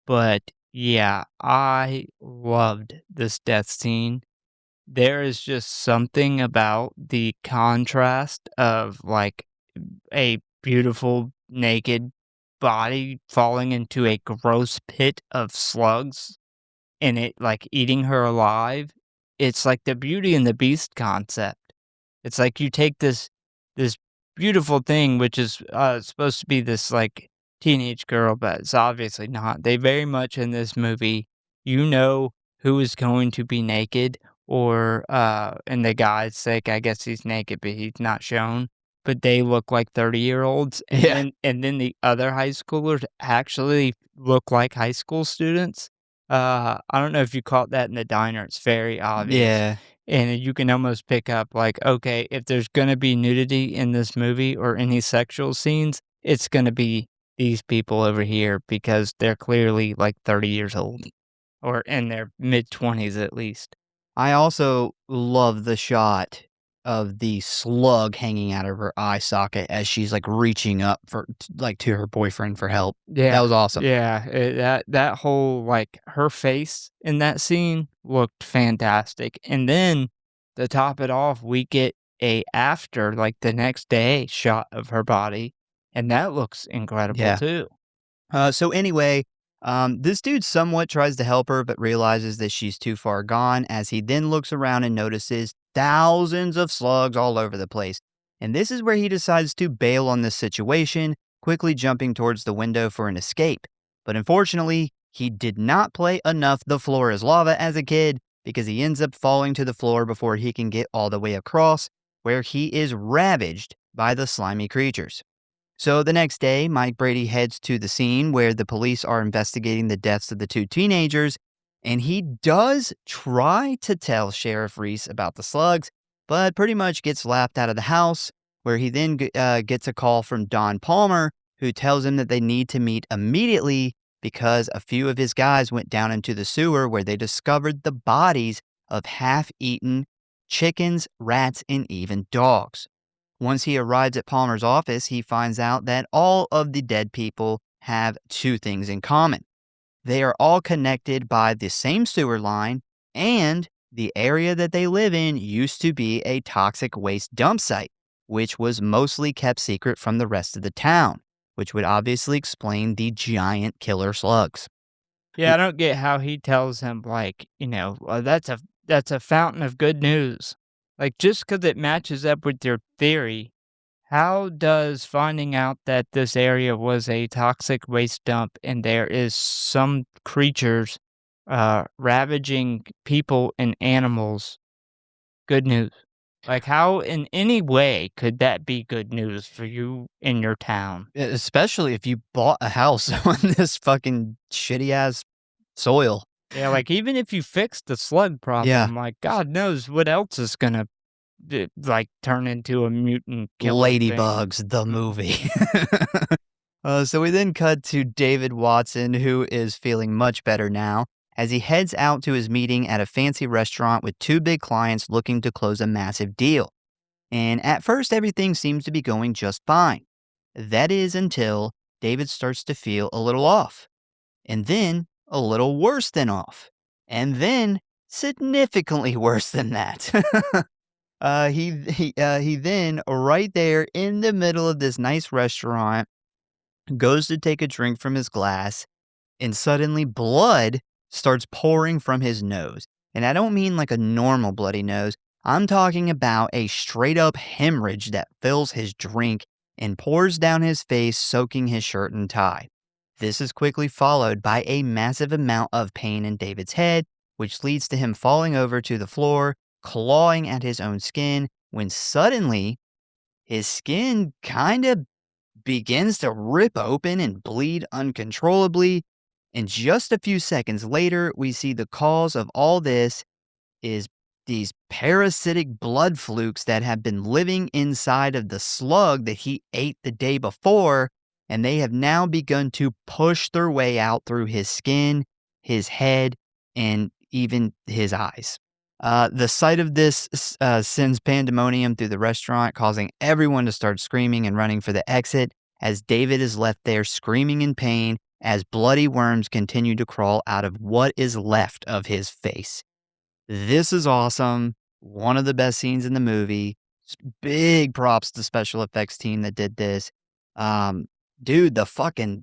but yeah, I loved this death scene. There is just something about the contrast of, like, a beautiful naked body falling into a gross pit of slugs and it, like, eating her alive. It's like the Beauty and the Beast concept. It's like you take this beautiful thing, which is, supposed to be this, like, teenage girl, but it's obviously not. They very much in this movie, you know who is going to be naked or, in the guy's sake, I guess he's naked, but he's not shown, but they look like 30-year-olds, and
Yeah.
then the other high schoolers actually look like high school students. I don't know if you caught that in the diner, it's very obvious.
Yeah.
And you can almost pick up like, okay, if there's gonna be nudity in this movie or any sexual scenes, it's gonna be these people over here because they're clearly like 30 years old or in their mid-20s at least.
I also love the shot of the slug hanging out of her eye socket as she's, like, reaching up to her boyfriend for help. That
Yeah,
was awesome.
yeah, that whole, like, her face in that scene looked fantastic, and then to top it off, we get a after, like, the next day shot of her body, and that looks incredible
Yeah.
too.
So anyway, this dude somewhat tries to help her, but realizes that she's too far gone as he then looks around and notices thousands of slugs all over the place. And this is where he decides to bail on this situation, quickly jumping towards the window for an escape. But unfortunately, he did not play enough The Floor is Lava as a kid because he ends up falling to the floor before he can get all the way across, where he is ravaged by the slimy creatures. So the next day, Mike Brady heads to the scene where the police are investigating the deaths of the two teenagers, and he does try to tell Sheriff Reese about the slugs, but pretty much gets laughed out of the house, where he then gets a call from Don Palmer, who tells him that they need to meet immediately because a few of his guys went down into the sewer where they discovered the bodies of half-eaten chickens, rats, and even dogs. Once he arrives at Palmer's office, he finds out that all of the dead people have two things in common. They are all connected by the same sewer line, and the area that they live in used to be a toxic waste dump site, which was mostly kept secret from the rest of the town, which would obviously explain the giant killer slugs.
Yeah, I don't get how he tells him, like, that's a fountain of good news. Like, just because it matches up with your theory, how does finding out that this area was a toxic waste dump and there is some creatures ravaging people and animals good news? Like, how in any way could that be good news for you in your town?
Especially if you bought a house on this fucking shitty ass soil.
Yeah, like, even if you fix the slug
Yeah.
problem, like, God knows what else is gonna, like, turn into a mutant killer thing.
Ladybugs, the
Mm.
movie. So we then cut to David Watson, who is feeling much better now, as he heads out to his meeting at a fancy restaurant with two big clients looking to close a massive deal. And at first, everything seems to be going just fine. That is until David starts to feel a little off, and then a little worse than off, and then significantly worse than that. He then, right there in the middle of this nice restaurant, goes to take a drink from his glass, and suddenly blood starts pouring from his nose. And I don't mean like a normal bloody nose. I'm talking about a straight up hemorrhage that fills his drink and pours down his face, soaking his shirt and tie. This is quickly followed by a massive amount of pain in David's head, which leads to him falling over to the floor, clawing at his own skin, when suddenly his skin kind of begins to rip open and bleed uncontrollably. And just a few seconds later, we see the cause of all this is these parasitic blood flukes that have been living inside of the slug that he ate the day before, and they have now begun to push their way out through his skin, his head, and even his eyes. The sight of this sends pandemonium through the restaurant, causing everyone to start screaming and running for the exit as David is left there screaming in pain as bloody worms continue to crawl out of what is left of his face. This is awesome. One of the best scenes in the movie. Big props to special effects team that did this. Um, Dude, the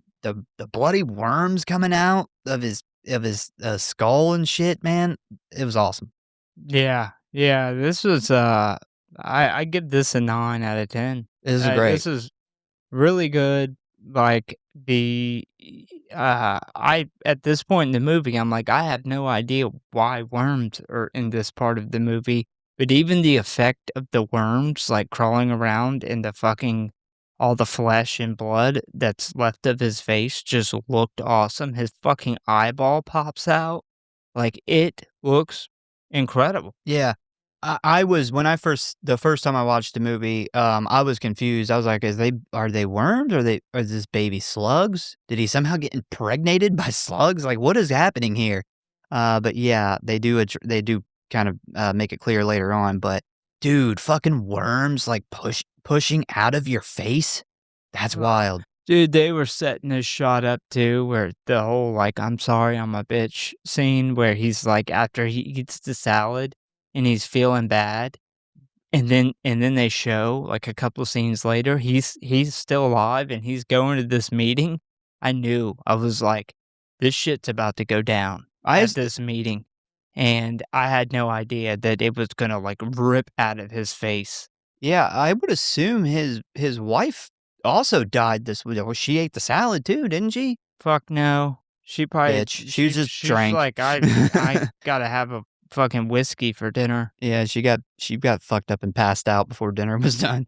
bloody worms coming out of his skull and shit, man. It was awesome.
Yeah, yeah, this was, I give this a 9 out of 10.
This is great.
This is really good, like, I at this point in the movie, I'm like, I have no idea why worms are in this part of the movie, but even the effect of the worms, like, crawling around in the fucking all the flesh and blood that's left of his face just looked awesome. His fucking eyeball pops out, like, it looks incredible.
Yeah. I was when I first the first time I watched the movie, I was confused. I was like, are they worms? Are this baby slugs? Did he somehow get impregnated by slugs? Like, what is happening here? But yeah, they do kind of make it clear later on. But dude, fucking worms like pushing out of your face? That's wild.
Dude, they were setting this shot up too, where the whole like "I'm sorry, I'm a bitch" scene, where he's like after he eats the salad and he's feeling bad, and then they show like a couple scenes later, he's still alive and he's going to this meeting. I knew I was like, this shit's about to go down
I
at
just,
this meeting, and I had no idea that it was gonna like rip out of his face.
yeah, I would assume his wife also died this way. Well, she ate the salad too, didn't she?
Fuck no. She probably
Bitch. She was just
she's
drank.
like, I gotta have a fucking whiskey for dinner."
Yeah, she got fucked up and passed out before dinner was done.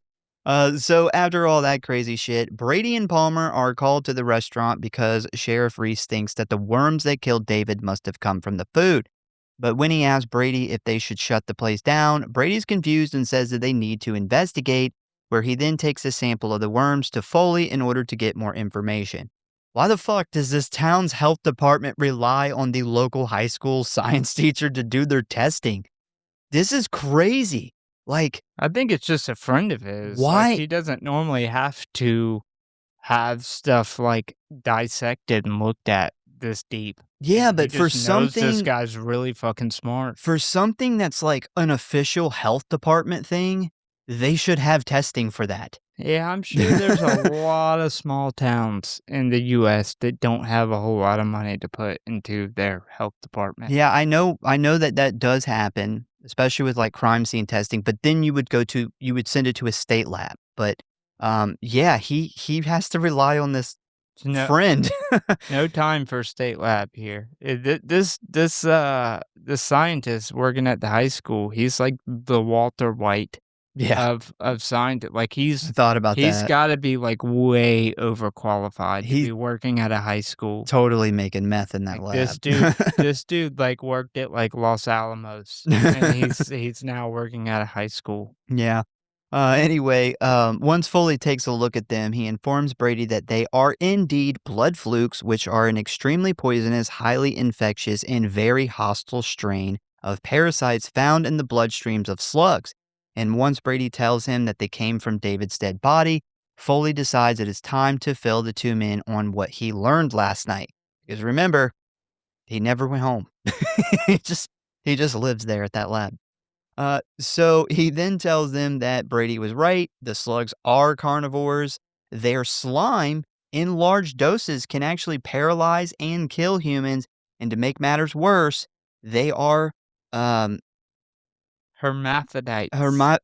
So after all that crazy shit, Brady and Palmer are called to the restaurant because Sheriff Reese thinks that the worms that killed David must have come from the food. But when he asks Brady if they should shut the place down, Brady's confused and says that they need to investigate, where he then takes a sample of the worms to Foley in order to get more information. Why the fuck does this town's health department rely on the local high school science teacher to do their testing? This is crazy. Like,
I think it's just a friend of his.
why?
Like, he doesn't normally have to have stuff, like, dissected and looked at this deep.
Yeah,
He
but for
just knows this
something
guy's really fucking smart.
that's like an official health department thing, they should have testing for that.
Yeah, I'm sure there's a lot of small towns in the US that don't have a whole lot of money to put into their health department.
Yeah, I know that that does happen, especially with like crime scene testing, but then you would send it to a state lab. But yeah, he has to rely on this
No,
friend.
no time for state lab here. This scientist working at the high school, he's like the Walter White
Yeah,
of science. Like
I thought about
he's
that.
gotta be like way overqualified to
He's
be working at a high school.
totally making meth in that
Like
lab.
this dude like worked at like Los Alamos and he's now working at a high school.
Yeah. Anyway, once Foley takes a look at them, he informs Brady that they are indeed blood flukes, which are an extremely poisonous, highly infectious, and very hostile strain of parasites found in the bloodstreams of slugs. And once Brady tells him that they came from David's dead body, Foley decides it is time to fill the two men on what he learned last night. Because remember, he never went home. he just he just lives there at that lab. So he then tells them that Brady was right. The slugs are carnivores. Their slime in large doses can actually paralyze and kill humans. And to make matters worse, they are um,
Hermaphrodites.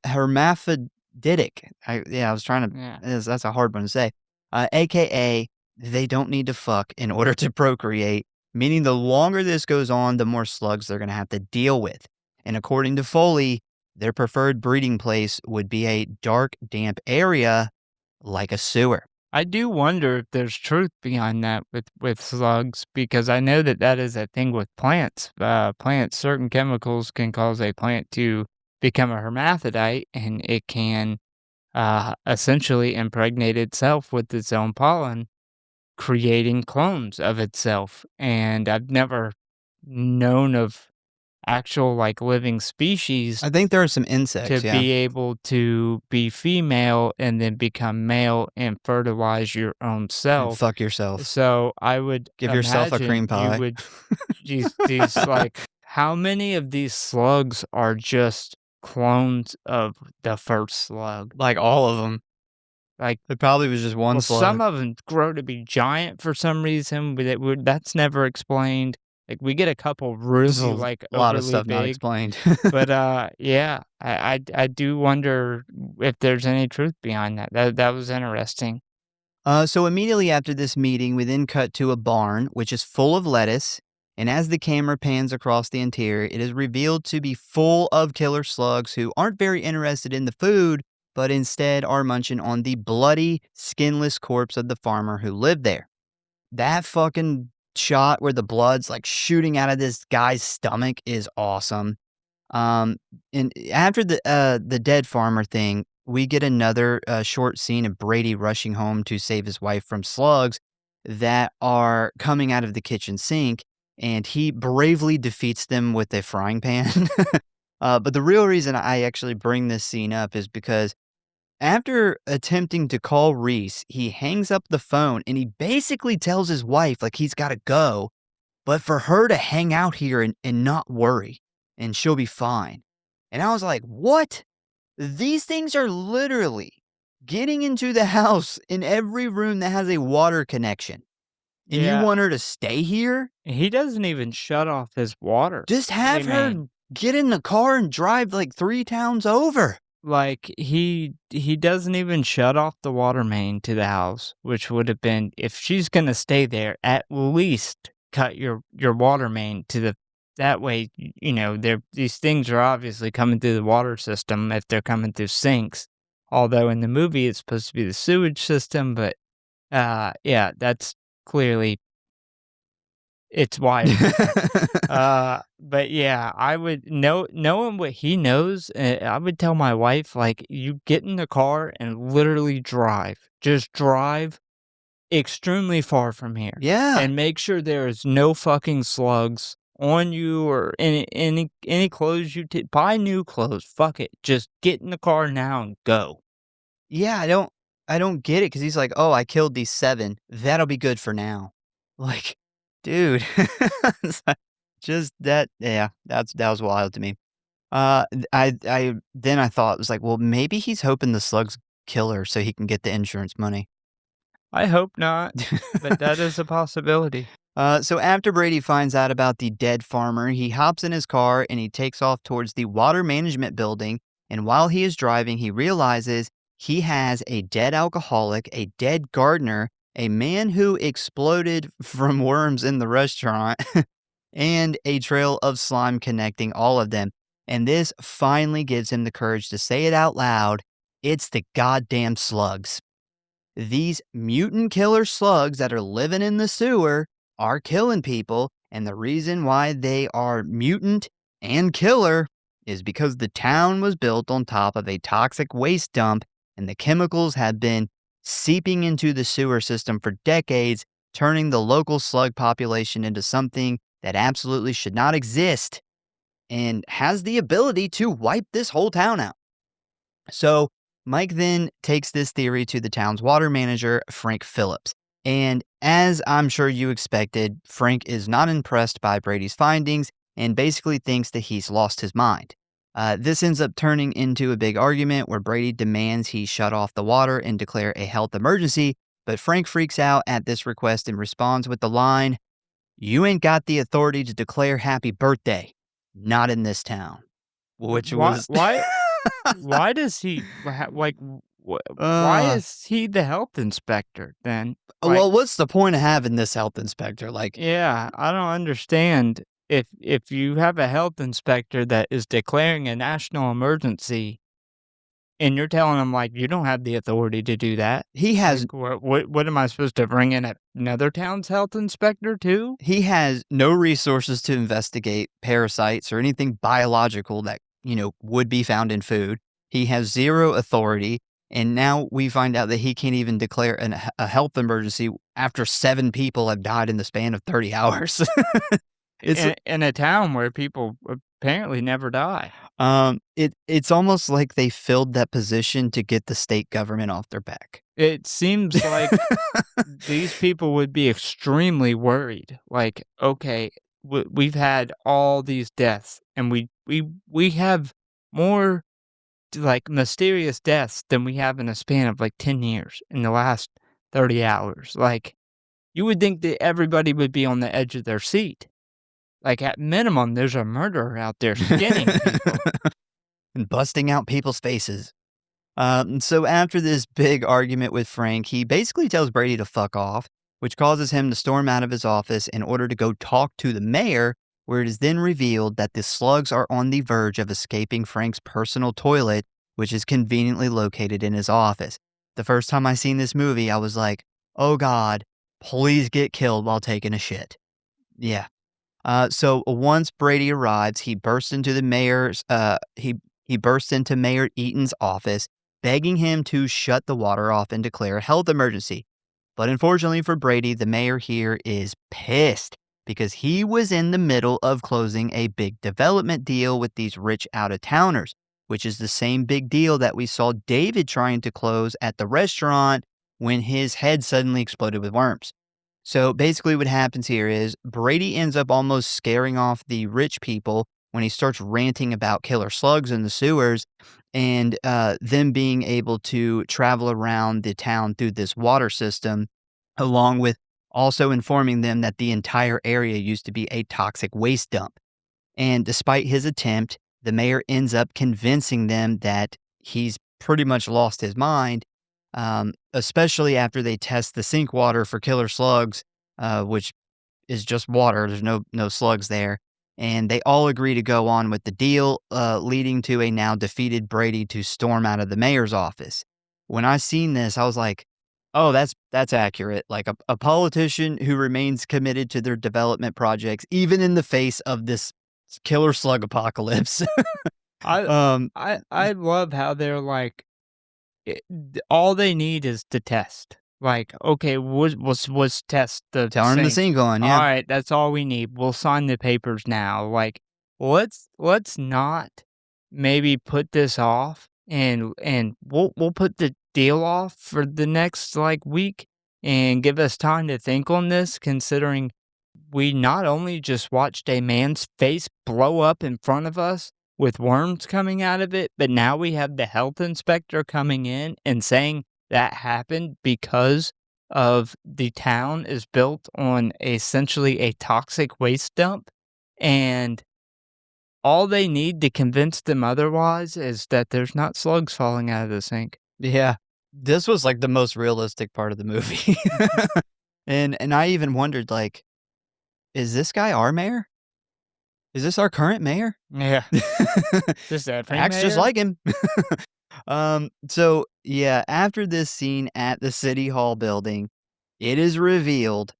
hermaphroditic. I was trying to,
Yeah.
that's a hard one to say. AKA, they don't need to fuck in order to procreate, meaning the longer this goes on, the more slugs they're going to have to deal with. And according to Foley, their preferred breeding place would be a dark, damp area like a sewer.
I do wonder if there's truth behind that with slugs, because I know that that is a thing with plants. Plants, certain chemicals can cause a plant to become a hermaphrodite, and it can essentially impregnate itself with its own pollen, creating clones of itself. And I've never known of actual like living species
I think there are some
to
insects, yeah.
be able to be female and then become male and fertilize your own
And
self.
fuck yourself.
So I would
Give yourself a cream
imagine you
pie.
would these like how many of these slugs are just clones of the first slug?
Like all of them.
Like,
It probably was just one
well,
slug.
some of them grow to be giant for some reason, but that's never explained. Like we get a couple
There's
really like
a lot of
overly
stuff not
big.
explained.
But, yeah, I do wonder if there's any truth behind that. That was interesting.
So immediately after this meeting, we then cut to a barn, which is full of lettuce. And as the camera pans across the interior, it is revealed to be full of killer slugs who aren't very interested in the food, but instead are munching on the bloody, skinless corpse of the farmer who lived there. That fucking shot where the blood's like shooting out of this guy's stomach is awesome. And after the dead farmer thing, we get another short scene of Brady rushing home to save his wife from slugs that are coming out of the kitchen sink, and he bravely defeats them with a frying pan. But the real reason I actually bring this scene up is because after attempting to call Reese, he hangs up the phone and he basically tells his wife like he's got to go, but for her to hang out here and not worry, and she'll be fine. And I was like, what? These things are literally getting into the house in every room that has a water connection. And you
Yeah.
want her to stay here?
He doesn't even shut off his water.
Just have
Hey,
her
man.
get in the car and drive like 3 towns over.
Like, he doesn't even shut off the water main to the house, which would have been, if she's gonna stay there, at least cut your water main to the that way, you know, these things are obviously coming through the water system if they're coming through sinks. Although in the movie, it's supposed to be the sewage system, but, yeah, that's clearly it's wired different. But yeah, I would knowing what he knows, I would tell my wife, like, "You get in the car and literally drive. Just drive extremely far from here,
Yeah.
and make sure there is no fucking slugs on you or any clothes you buy new clothes. Fuck it. Just get in the car now and go."
Yeah, I don't get it because he's like, "Oh, I killed these 7. That'll be good for now." Like, dude, it's like, just that yeah, that was wild to me. I thought it was like, well, maybe he's hoping the slugs kill her so he can get the insurance money.
I hope not, but that is a possibility.
So after Brady finds out about the dead farmer, he hops in his car and he takes off towards the water management building. And while he is driving, he realizes he has a dead alcoholic, a dead gardener, a man who exploded from worms in the restaurant, and a trail of slime connecting all of them. And this finally gives him the courage to say it out loud. It's the goddamn slugs. These mutant killer slugs that are living in the sewer are killing people. And the reason why they are mutant and killer is because the town was built on top of a toxic waste dump, and the chemicals have been seeping into the sewer system for decades, turning the local slug population into something that absolutely should not exist and has the ability to wipe this whole town out. So Mike then takes this theory to the town's water manager, Frank Phillips. And as I'm sure you expected, Frank is not impressed by Brady's findings and basically thinks that he's lost his mind. This ends up turning into a big argument where Brady demands he shut off the water and declare a health emergency, but Frank freaks out at this request and responds with the line, "You ain't got the authority to declare happy birthday. Not in this town." Which was...
Why does he like? Why is he the health inspector then?
Well, what's the point of having this health inspector? Like,
Yeah, I don't understand. If you have a health inspector that is declaring a national emergency, and you're telling him like you don't have the authority to do that,
he has
like, what am I supposed to bring in another town's health inspector too?
he has no resources to investigate parasites or anything biological that, would be found in food. He has zero authority. And now we find out that he can't even declare a health emergency after 7 people have died in the span of 30 hours. It's
In a town where people apparently never die.
it's almost like they filled that position to get the state government off their back.
It seems like these people would be extremely worried. Like, okay, we've had all these deaths, and we have more like mysterious deaths than we have in a span of like 10 years in the last 30 hours. Like, you would think that everybody would be on the edge of their seat. Like, at minimum, there's a murderer out there skinning people.
And busting out people's faces. So after this big argument with Frank, he basically tells Brady to fuck off, which causes him to storm out of his office in order to go talk to the mayor, where it is then revealed that the slugs are on the verge of escaping Frank's personal toilet, which is conveniently located in his office. The first time I seen this movie, I was like, oh God, please get killed while taking a shit. Yeah. So once Brady arrives, he bursts into the mayor's, he bursts into Mayor Eaton's office, begging him to shut the water off and declare a health emergency. But unfortunately for Brady, the mayor here is pissed because he was in the middle of closing a big development deal with these rich out-of-towners, which is the same big deal that we saw David trying to close at the restaurant when his head suddenly exploded with worms. So basically what happens here is Brady ends up almost scaring off the rich people when he starts ranting about killer slugs in the sewers and them being able to travel around the town through this water system, along with also informing them that the entire area used to be a toxic waste dump. And despite his attempt, the mayor ends up convincing them that he's pretty much lost his mind, especially after they test the sink water for killer slugs, which is just water. There's no slugs there. And they all agree to go on with the deal, leading to a now defeated Brady to storm out of the mayor's office. When I seen this, I was like, oh, that's accurate. Like a politician who remains committed to their development projects, even in the face of this killer slug apocalypse.
I love how they're like, all they need is to test. Like, okay, was test the
Turn the
sink.
sink on, yeah.
All right, that's all we need. We'll sign the papers now. Like, let's not maybe put this off, and we'll put the deal off for the next like week and give us time to think on this, considering we not only just watched a man's face blow up in front of us with worms coming out of it, but now we have the health inspector coming in and saying that happened because of the town is built on essentially a toxic waste dump, and all they need to convince them otherwise is that there's not slugs falling out of the sink.
Yeah. This was, like, the most realistic part of the movie. And I even wondered, like, "Is this guy our mayor? Is this our current mayor?"
Yeah. Just every
Acts just
mayor?
like him. So, yeah, after this scene at the City Hall building, it is revealed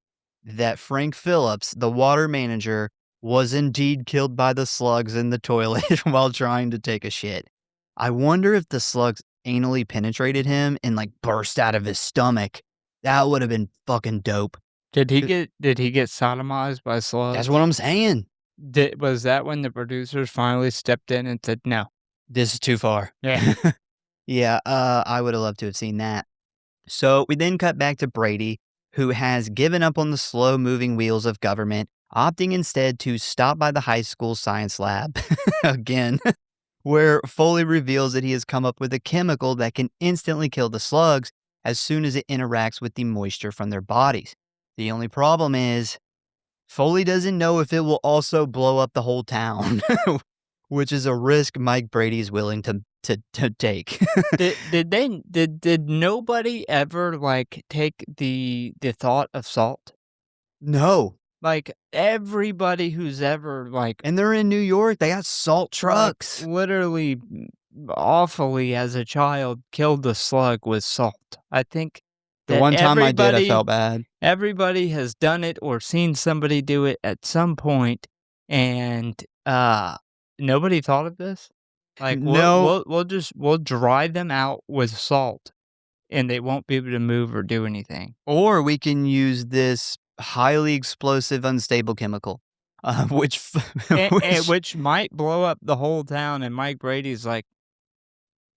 that Frank Phillips, the water manager, was indeed killed by the slugs in the toilet while trying to take a shit. I wonder if the slugs anally penetrated him and, like, burst out of his stomach. That would have been fucking dope. C
Did he get sodomized by
That's what
slugs?
I'm saying.
Was that when the producers finally stepped in and said, "No"?
This is too far.
Yeah.
Yeah, I would have loved to have seen that. So we then cut back to Brady, who has given up on the slow moving wheels of government, opting instead to stop by the high school science lab again, where Foley reveals that he has come up with a chemical that can instantly kill the slugs as soon as it interacts with the moisture from their bodies. The only problem is Foley doesn't know if it will also blow up the whole town, which is a risk Mike Brady's willing to take.
Did nobody ever, like, take the thought of salt?
No.
Like, everybody who's ever,
And they're in New York. They got salt
like,
trucks.
literally, awfully as a child killed the slug with salt. I think
The
that
one time I did, I felt bad.
everybody has done it or seen somebody do it at some point, and, nobody thought of this? Like,
No,
we'll dry them out with salt, and they won't be able to move or do anything.
or we can use this highly explosive, unstable chemical, which
And
which
which might blow up the whole town, and Mike Brady's like,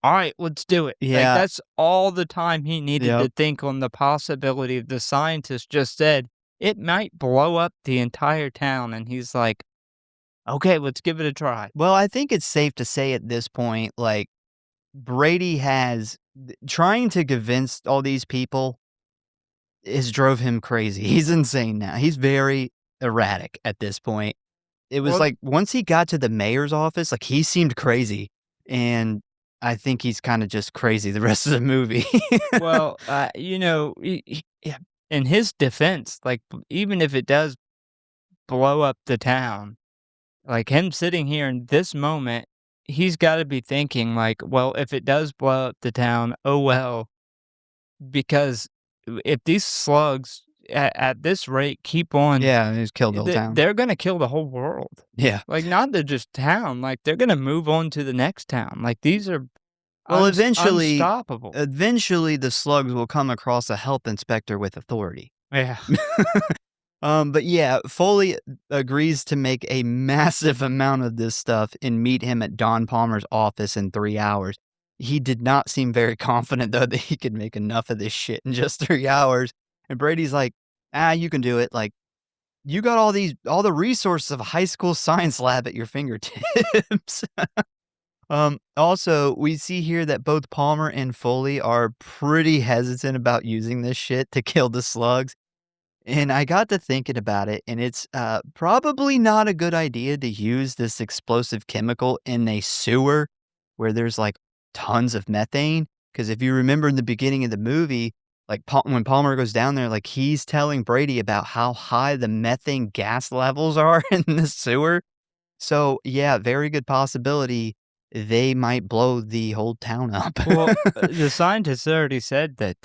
"Alright, let's do it." Like,
yeah,
that's all the time he needed
yep.
to think on the possibility. The scientist just said, "It might blow up the entire town," and he's like, "Okay, let's give it a try."
Well, I think it's safe to say at this point, like, Brady has trying to convince all these people has drove him crazy. He's insane now. He's very erratic at this point. It was
Well
like once he got to the mayor's office, like, he seemed crazy, and I think he's kinda just crazy the rest of the movie.
you know, yeah, in his defense, like, even if it does blow up the town, like, him sitting here in this moment, he's gotta be thinking like, "Well, if it does blow up the town, oh well." Because if these slugs at this rate keep on,
Yeah, he's killed the whole town.
they're gonna kill the whole world.
Yeah.
Like, not the just town, like, they're gonna move on to the next town. Like, these are
Well,
unstoppable.
eventually, the slugs will come across a health inspector with authority.
Yeah.
But yeah, Foley agrees to make a massive amount of this stuff and meet him at Don Palmer's office in 3 hours. He did not seem very confident, though, that he could make enough of this shit in just 3 hours, and Brady's like, "Ah, you can do it, like, you got all the resources of a high school science lab at your fingertips." Also, we see here that both Palmer and Foley are pretty hesitant about using this shit to kill the slugs. And I got to thinking about it, and it's probably not a good idea to use this explosive chemical in a sewer where there's like tons of methane. Because if you remember in the beginning of the movie, like when Palmer goes down there, like he's telling Brady about how high the methane gas levels are in the sewer. So, yeah, very good possibility they might blow the whole town up.
Well, the scientists already said that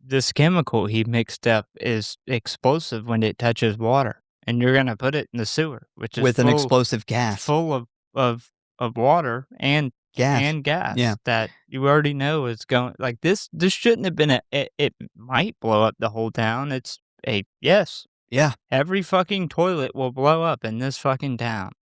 this chemical he mixed up is explosive when it touches water, and you're gonna put it in the sewer, which is
With an explosive gas.
full of water
Gas.
and gas
Yeah.
that you already know is going like, this shouldn't have been it might blow up the whole town. It's a yes.
Yeah.
Every fucking toilet will blow up in this fucking town.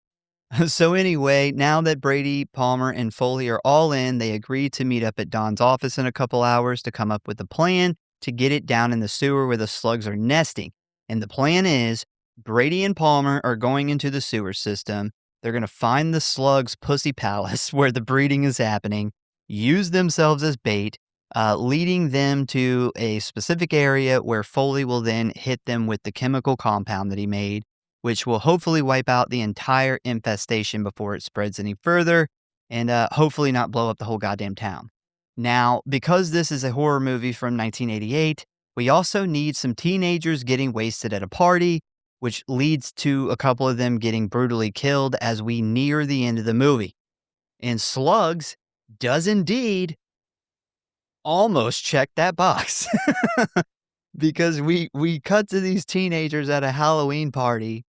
So anyway, now that Brady, Palmer, and Foley are all in, they agree to meet up at Don's office in a couple hours to come up with a plan to get it down in the sewer where the slugs are nesting. And the plan is Brady and Palmer are going into the sewer system. They're going to find the slugs' pussy palace where the breeding is happening, use themselves as bait, leading them to a specific area where Foley will then hit them with the chemical compound that he made, which will hopefully wipe out the entire infestation before it spreads any further and hopefully not blow up the whole goddamn town. Now, because this is a horror movie from 1988, we also need some teenagers getting wasted at a party, which leads to a couple of them getting brutally killed as we near the end of the movie. And Slugs does indeed almost check that box. Because we cut to these teenagers at a Halloween party,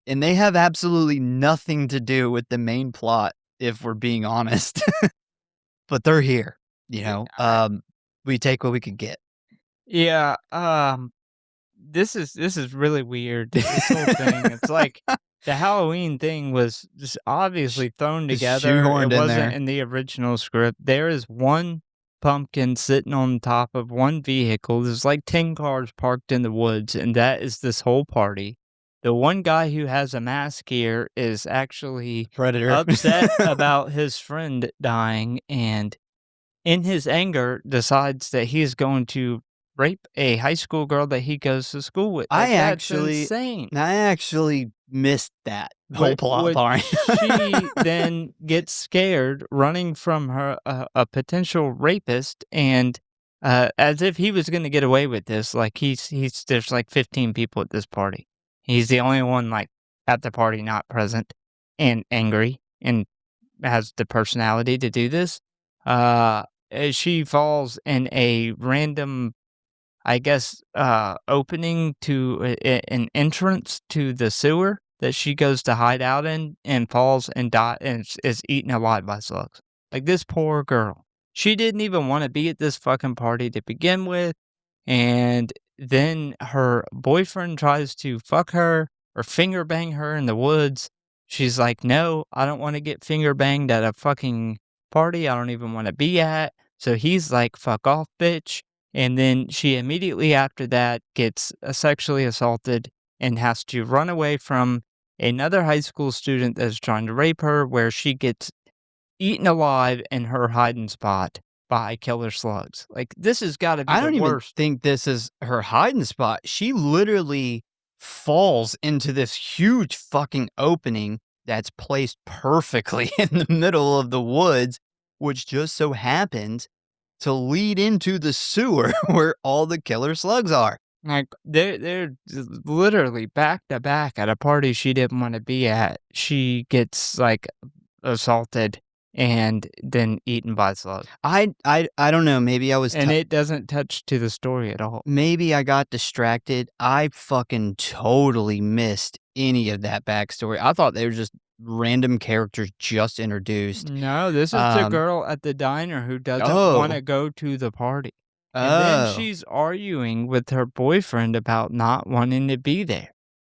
and they have absolutely nothing to do with the main plot, if we're being honest. But they're here, we take what we could get.
Yeah, this is really weird, this whole thing. It's like the Halloween thing was just obviously thrown
Just
together.
shoehorned
It
in
wasn't
there.
in the original script. There is one pumpkin sitting on top of one vehicle. There's like 10 cars parked in the woods, and that is this whole party. The one guy who has a mask here is actually
Predator.
upset about his friend dying, and in his anger decides that he's going to rape a high school girl that he goes to school with. Like, that's insane.
I actually missed that whole
Wh-
plot
which
part.
she then gets scared, running from her a potential rapist, and as if he was going to get away with this. Like he's there's like 15 people at this party. He's the only one like at the party not present and angry and has the personality to do this. She falls in a random, I guess, opening to an entrance to the sewer that she goes to hide out in, and falls and is eaten alive by slugs. Like, this poor girl. She didn't even want to be at this fucking party to begin with, and then her boyfriend tries to fuck her or finger bang her in the woods. She's like, "No, I don't want to get finger banged at a fucking party I don't even want to be at." So he's like, "Fuck off, bitch." And then she immediately after that gets sexually assaulted and has to run away from another high school student that's trying to rape her, where she gets eaten alive in her hiding spot by killer slugs. Like, this has got to be
I
the
don't even
worst.
think this is her hiding spot. She literally falls into this huge fucking opening that's placed perfectly in the middle of the woods, which just so happens to lead into the sewer where all the killer slugs are.
Like, they're literally back to back at a party she didn't want to be at. She gets like assaulted and then eaten by slugs.
I don't know. Maybe I was
And it doesn't touch to the story at all.
maybe I got distracted. I fucking totally missed any of that backstory. I thought they were just random characters just introduced.
No, this is the
Um,
girl at the diner who doesn't
Oh.
want to go to the party. And then
Oh.
she's arguing with her boyfriend about not wanting to be there.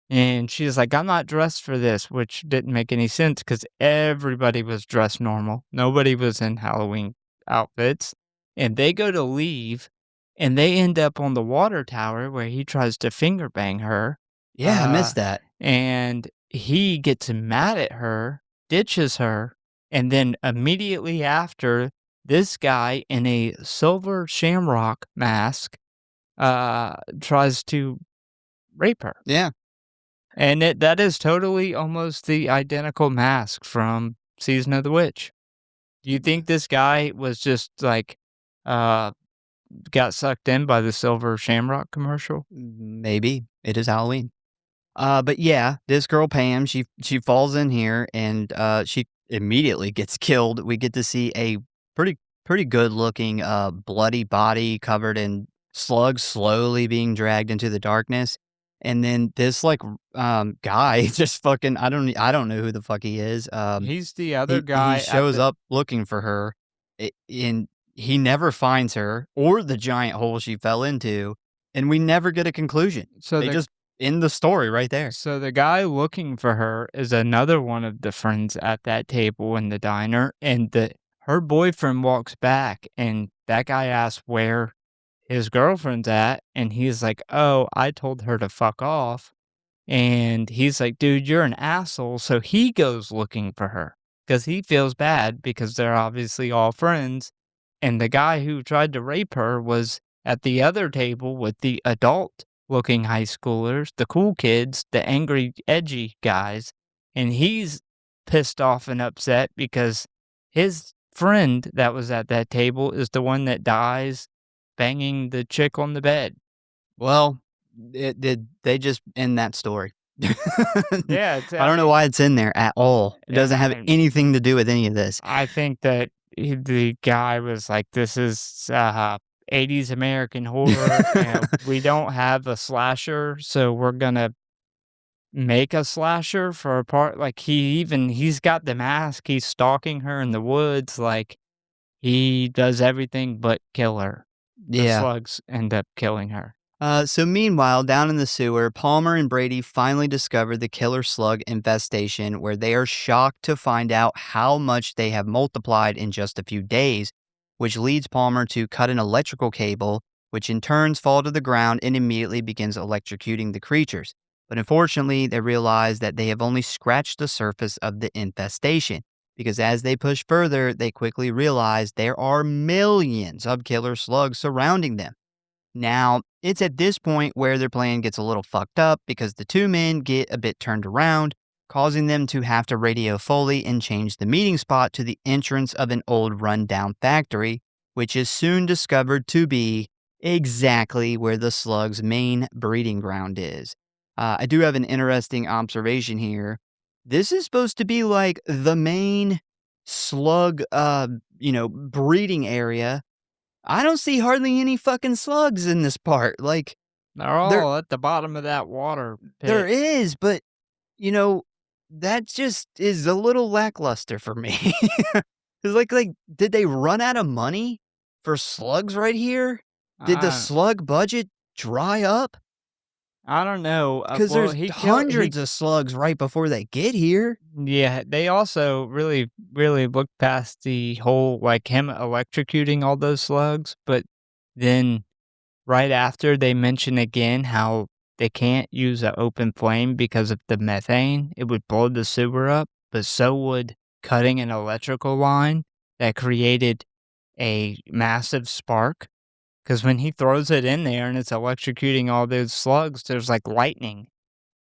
And she's like, "I'm not dressed for this," which didn't make any sense because everybody was dressed normal. Nobody was in Halloween outfits. And they go to leave, and they end up on the water tower where he tries to finger bang her.
Yeah, I missed that.
And he gets mad at her, ditches her, and then immediately after, this guy in a silver shamrock mask tries to rape her.
Yeah.
And that is totally almost the identical mask from Season of the Witch. Do you think this guy was just like got sucked in by the silver shamrock commercial?
Maybe it is Halloween. But yeah, this girl Pam, she falls in here and she immediately gets killed. We get to see a pretty good looking bloody body covered in slugs slowly being dragged into the darkness. And then this like guy just fucking I don't know who the fuck he is.
He's the other guy.
He shows up looking for her, and he never finds her or the giant hole she fell into, and we never get a conclusion.
So
They just end the story right there.
So the guy looking for her is another one of the friends at that table in the diner, and her boyfriend walks back, and that guy asks where his girlfriend's at, and he's like, "Oh, I told her to fuck off." And he's like, "Dude, you're an asshole." So he goes looking for her because he feels bad because they're obviously all friends. And the guy who tried to rape her was at the other table with the adult looking high schoolers, the cool kids, the angry, edgy guys. And he's pissed off and upset because his friend that was at that table is the one that dies banging the chick on the bed.
Well, did they just end that story?
Yeah, it's
I
I
don't know
mean
why it's in there at all. It
yeah,
doesn't
I
have
mean,
anything to do with any of this.
I think that the guy was like, "This is, 80s American horror, and we don't have a slasher, so we're gonna make a slasher for a part." Like, he's got the mask, he's stalking her in the woods, like, he does everything but kill her. The
Yeah.
slugs end up killing her.
So meanwhile, down in the sewer, Palmer and Brady finally discover the killer slug infestation, where they are shocked to find out how much they have multiplied in just a few days, which leads Palmer to cut an electrical cable, which in turns fall to the ground and immediately begins electrocuting the creatures. But unfortunately, they realize that they have only scratched the surface of the infestation, because as they push further, they quickly realize there are millions of killer slugs surrounding them. Now, it's at this point where their plan gets a little fucked up because the two men get a bit turned around, causing them to have to radio Foley and change the meeting spot to the entrance of an old rundown factory, which is soon discovered to be exactly where the slug's main breeding ground is. I do have an interesting observation here. This is supposed to be like the main slug, breeding area. I don't see hardly any fucking slugs in this part. Like,
They're
there
all at the bottom of that water
there
pit.
is, but, you know, that just is a little lackluster for me. It's like, did they run out of money for slugs right here? Did the
I
slug budget dry up?
I don't know,
Because
well,
there's hundreds of slugs right before they get here.
yeah, they also really, really looked past the whole, like, him electrocuting all those slugs, but then right after, they mention again how they can't use an open flame because of the methane. It would blow the sewer up, but so would cutting an electrical line that created a massive spark. Because when he throws it in there and it's electrocuting all those slugs, there's, like, lightning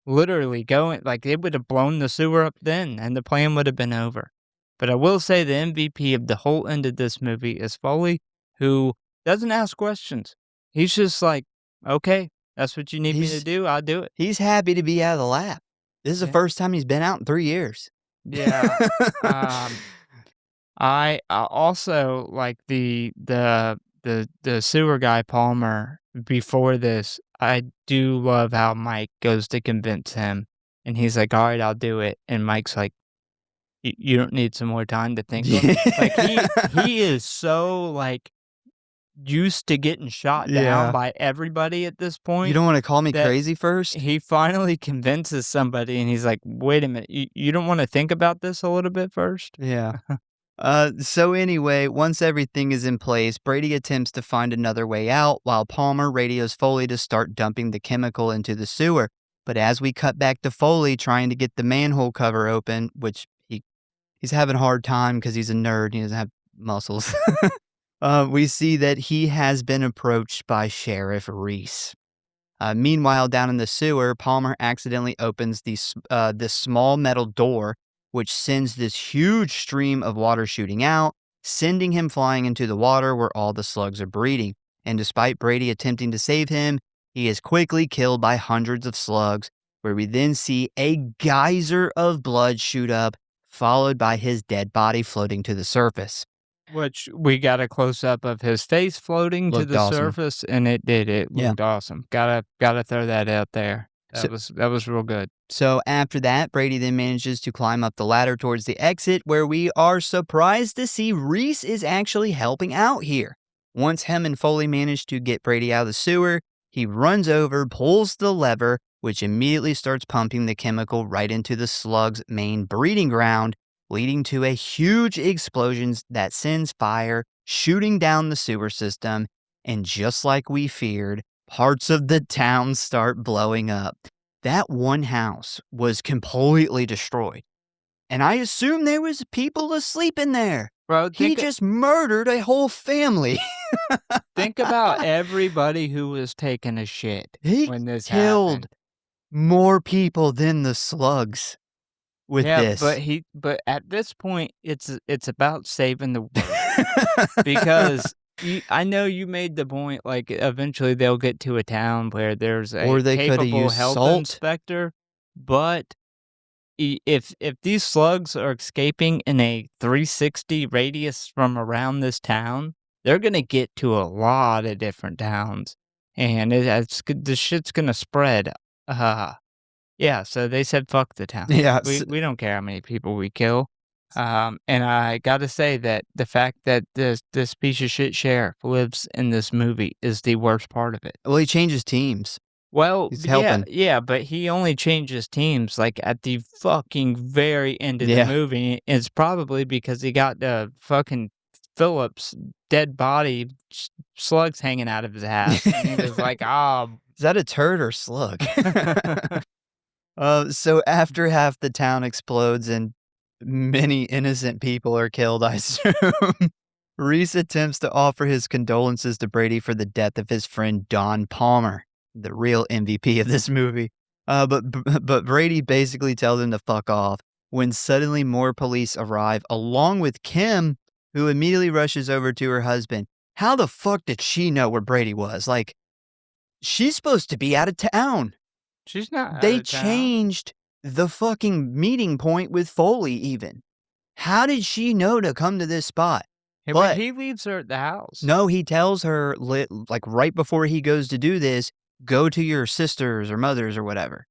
literally going like, it would have blown the sewer up then, and the plan would have been over. But I will say the MVP of the whole end of this movie is Foley, who doesn't ask questions. He's just like, "Okay, that's what you need me to
He's
do, I'll do it."
he's happy to be out of the lab. This is the
Yeah.
first time he's been out in 3 years.
Yeah. Um, I also like the sewer guy, Palmer, before this. I do love how Mike goes to convince him, and he's like, "Alright, I'll do it," and Mike's like, You don't need some more time to think on." Like, he is so, like, used to getting shot down
Yeah.
by everybody at this
You
point
don't wanna call me
that
crazy first?
he finally convinces somebody, and he's like, "Wait a minute, you don't wanna think about this a little bit first?"
Yeah. So anyway, once everything is in place, Brady attempts to find another way out while Palmer radios Foley to start dumping the chemical into the sewer. But as we cut back to Foley trying to get the manhole cover open, which he's having a hard time because he's a nerd, he doesn't have muscles. We see that he has been approached by Sheriff Reese. Meanwhile, down in the sewer, Palmer accidentally opens this small metal door, which sends this huge stream of water shooting out, sending him flying into the water where all the slugs are breeding. And despite Brady attempting to save him, he is quickly killed by hundreds of slugs, where we then see a geyser of blood shoot up, followed by his dead body floating to the surface.
Which we got a close-up of his face floating to
Looked
the
awesome.
surface, and it
Yeah.
looked awesome. Gotta throw that out there.
So,
That was real good.
So after that, Brady then manages to climb up the ladder towards the exit, where we are surprised to see Reese is actually helping out here. Once him and Foley manage to get Brady out of the sewer, he runs over, pulls the lever, which immediately starts pumping the chemical right into the slug's main breeding ground, leading to a huge explosion that sends fire shooting down the sewer system. And just like we feared, parts of the town start blowing up. That one house was completely destroyed. And I assume there was people asleep in there.
Bro,
He just murdered a whole family.
think about everybody who was taking a shit
He
when this
killed
happened.
more people than the slugs. with
Yeah,
this.
but at this point, it's about saving the world because I know you made the point, like, eventually they'll get to a town where there's a
Or they coulda
capable
used
health
salt.
inspector, but if these slugs are escaping in a 360 radius from around this town, they're gonna get to a lot of different towns, and the shit's gonna spread. Uh, yeah, so they said, "Fuck the town.
Yeah,
We don't care how many people we kill." And I gotta say that the fact that this piece of shit sheriff lives in this movie is the worst part of it.
well, he changes teams.
Well,
He's
yeah,
helping.
yeah, but he only changes teams, like, at the fucking very end of the
Yeah.
movie. It's probably because he got, fucking Phillips' dead body, slugs hanging out of his ass, and he was like, "Ah."
Is that a turd or slug? So after half the town explodes and many innocent people are killed, I assume, Reese attempts to offer his condolences to Brady for the death of his friend Don Palmer, the real MVP of this movie. But Brady basically tells him to fuck off when suddenly more police arrive, along with Kim, who immediately rushes over to her husband. How the fuck did she know where Brady was? Like, she's supposed to be out of town.
She's not out
They
of town.
changed the fucking meeting point with Foley even. How did she know to come to this spot?
Hey, but
But
he leaves her at the house.
no, he tells her, like, right before he goes to do this, go to your sisters or mothers or whatever.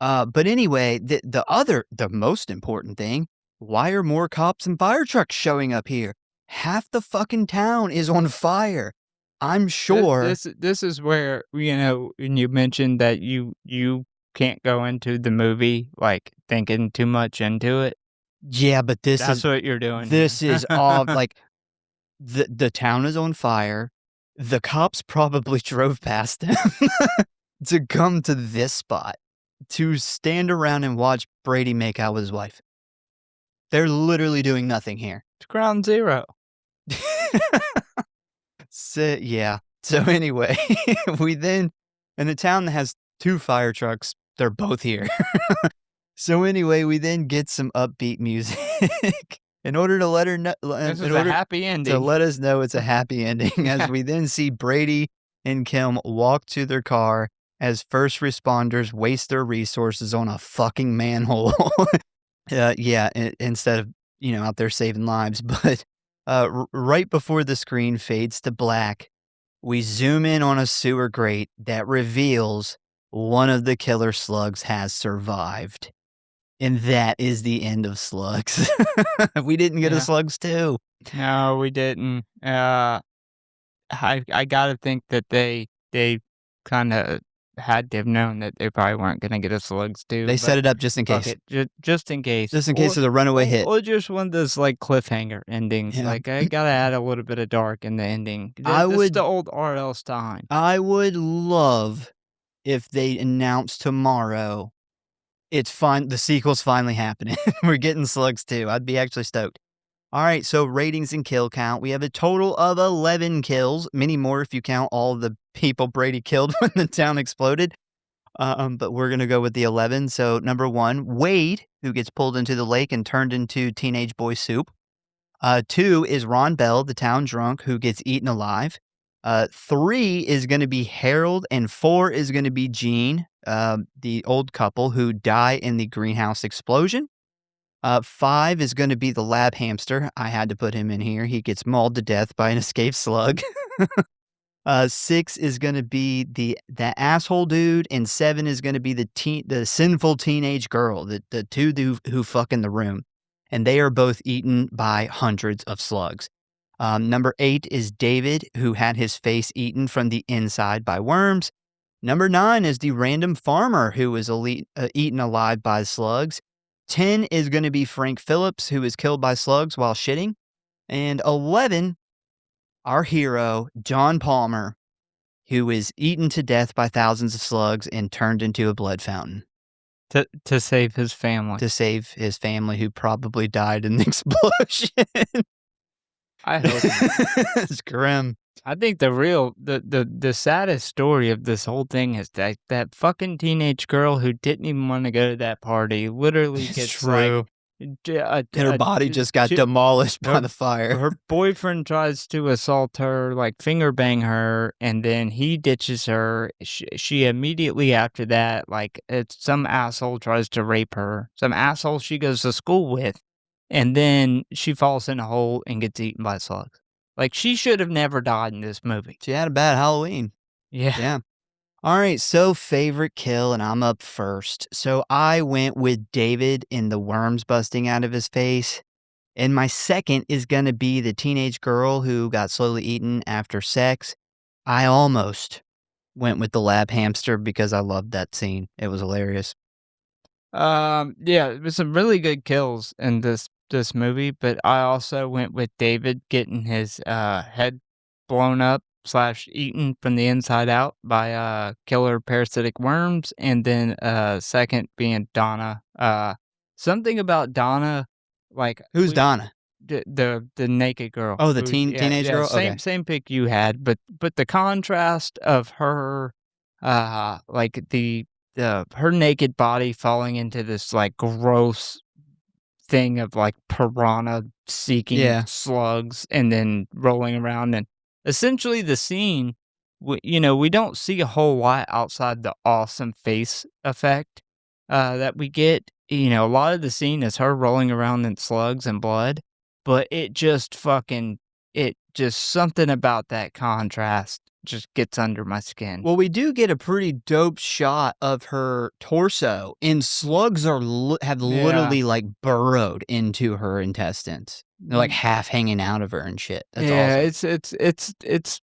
But anyway, the most important thing, why are more cops and fire trucks showing up here? Half the fucking town is on fire. I'm sure.
This is where, when you mentioned that you can't go into the movie, like, thinking too much into it,
Yeah, but
that's what you're doing
this
here.
is all like the town is on fire. The cops probably drove past them to come to this spot to stand around and watch Brady make out with his wife. They're literally doing nothing here.
It's ground zero.
So, yeah. So anyway, we then in the town that has 2 fire trucks, they're both here. So anyway, we then get some upbeat music in order to let her know,
This
in
is a
order
happy
to
ending.
let us know it's a happy ending as we then see Brady and Kim walk to their car as first responders waste their resources on a fucking manhole. Yeah, instead of, out there saving lives. But right before the screen fades to black, we zoom in on a sewer grate that reveals one of the killer slugs has survived. And that is the end of Slugs. We didn't get a
Yeah.
Slugs 2.
No, we didn't. I gotta think that they kinda had to have known that they probably weren't gonna get a Slugs too.
They set it up just in
Fuck
case.
it, just in case.
Just in case of the runaway hit.
Or just one of those, like, cliffhanger endings,
Yeah.
like, I gotta add a little bit of dark in the ending.
I
This is
would
the old R.L. Stine.
I would love if they announced tomorrow, it's fine, the sequel's finally happening. We're getting Slugs 2. I'd be actually stoked. Alright, so ratings and kill count. We have a total of 11 kills, many more if you count all the people Brady killed when the town exploded. But we're gonna go with the 11. So number 1, Wade, who gets pulled into the lake and turned into teenage boy soup. 2 is Ron Bell, the town drunk, who gets eaten alive. 3 is gonna be Harold, and 4 is gonna be Gene, the old couple who die in the greenhouse explosion. 5 is gonna be the lab hamster. I had to put him in here. He gets mauled to death by an escaped slug. 6 is gonna be the asshole dude, and 7 is gonna be the sinful teenage girl, the two who fuck in the room, and they are both eaten by hundreds of slugs. Number 8 is David, who had his face eaten from the inside by worms. Number 9 is the random farmer who was eaten alive by slugs. 10 is going to be Frank Phillips, who was killed by slugs while shitting. And 11, our hero, John Palmer, who was eaten to death by thousands of slugs and turned into a blood fountain
To save his family.
to save his family, who probably died in the explosion.
I hope.
It's grim.
I think the saddest story of this whole thing is that fucking teenage girl who didn't even wanna go to that party literally
It's
gets, like,
true.
d
And her body just got demolished by
her
the fire.
her boyfriend tries to assault her, like, finger bang her, and then he ditches her. She immediately after that, like, it's some asshole tries to rape her, some asshole she goes to school with, and then she falls in a hole and gets eaten by slugs. Like, she should have never died in this movie.
She had a bad Halloween.
Yeah.
Yeah. All right, so favorite kill, and I'm up first. So I went with David in the worms busting out of his face. And my second is going to be the teenage girl who got slowly eaten after sex. I almost went with the lab hamster because I loved that scene. It was hilarious.
Yeah, there's some really good kills in this movie, but I also went with David getting his head blown up slash eaten from the inside out by killer parasitic worms, and then second being Donna. Something about Donna, like
Who's
we
Donna?
the naked girl.
Oh, the
Who, yeah,
teenage
yeah,
girl? Okay.
same pick you had, but the contrast of her, like the her naked body falling into this, like, gross thing of, like, piranha seeking
Yeah.
slugs and then rolling around, and essentially the scene, we don't see a whole lot outside the awesome face effect, that we get. A lot of the scene is her rolling around in slugs and blood, but it just something about that contrast just gets under my skin.
Well, we do get a pretty dope shot of her torso, and slugs have
Yeah.
literally like burrowed into her intestines. They're like half hanging out of her and shit. That's
Yeah,
awesome.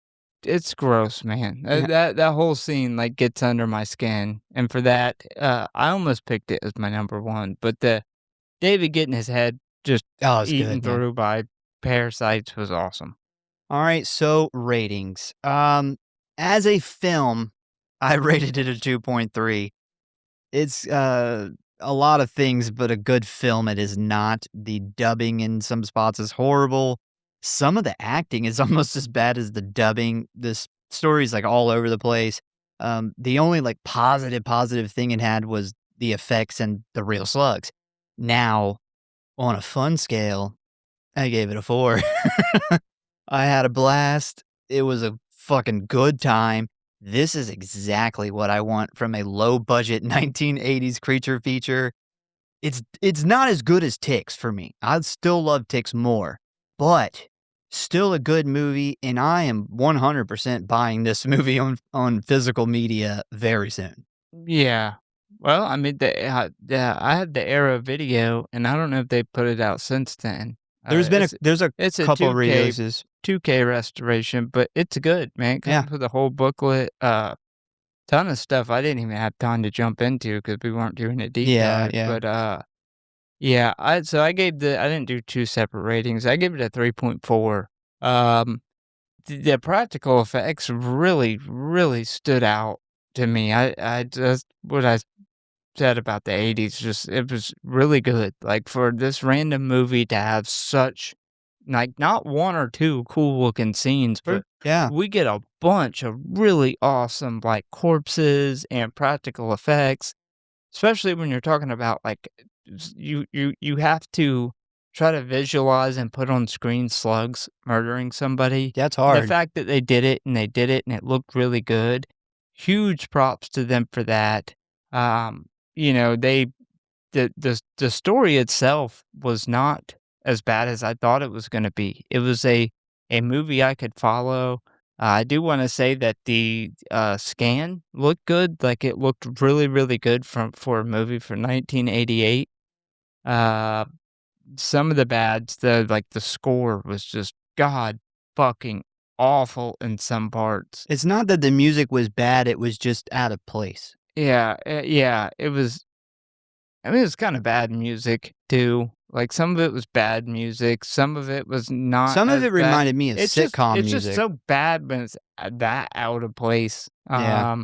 it's gross, man.
Yeah.
That whole scene, like, gets under my skin, and for that, I almost picked it as my number 1, but the David getting his head just
Oh, it's
eaten
good. Yeah.
through by parasites was awesome.
All right, so ratings. As a film, I rated it a 2.3. It's a lot of things, but a good film it is not. The dubbing in some spots is horrible. Some of the acting is almost as bad as the dubbing. This story's like all over the place. The only like positive thing it had was the effects and the real slugs. Now, on a fun scale, I gave it a 4. I had a blast. It was a fucking good time. This is exactly what I want from a low budget 1980s creature feature. It's not as good as Ticks for me. I'd still love Ticks more, but still a good movie, and I am 100% buying this movie on physical media very soon.
Yeah. Well, I mean, I had the Era video, and I don't know if they put it out since then.
There's a
It's a
couple
2K
releases.
2K restoration, but it's good, man. It
Yeah.
comes with a whole booklet, ton of stuff I didn't even have time to jump into because we weren't doing a deep
Yeah,
dive,
yeah.
but, yeah, I gave I didn't do 2 separate ratings, I gave it a 3.4. The practical effects really, really stood out to me. I just what I said about the '80s, just it was really good, like, for this random movie to have such, like, not 1 or 2 cool looking scenes, but
Yeah.
we get a bunch of really awesome, like, corpses and practical effects, especially when you're talking about, like, you have to try to visualize and put on screen slugs murdering somebody.
That's
And the
hard.
fact that they did it, and they did it, and it looked really good, huge props to them for that. Um, they the story itself was not as bad as I thought it was gonna be. It was a movie I could follow. I do wanna say that the, scan looked good, like, it looked really, really good for a movie from 1988. Uh, some of the bads, the score was just god fucking awful in some parts.
It's not that the music was bad, it was just out of place.
Yeah, it was. I mean, it was kinda bad music too, like, some of it was bad music, some of it was not
Some of
as
it
bad.
reminded me of sitcom
It's just
music.
so bad when it's, that out of place.
Yeah.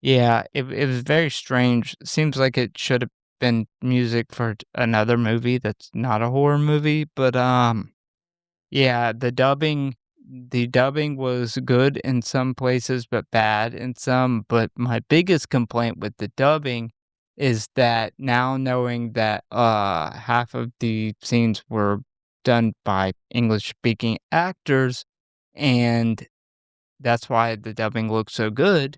Yeah, it was very strange. Seems like it should have been music for another movie that's not a horror movie, but, yeah, the dubbing the dubbing was good in some places, but bad in some. But my biggest complaint with the dubbing is that now knowing that half of the scenes were done by English speaking actors, and that's why the dubbing looks so good.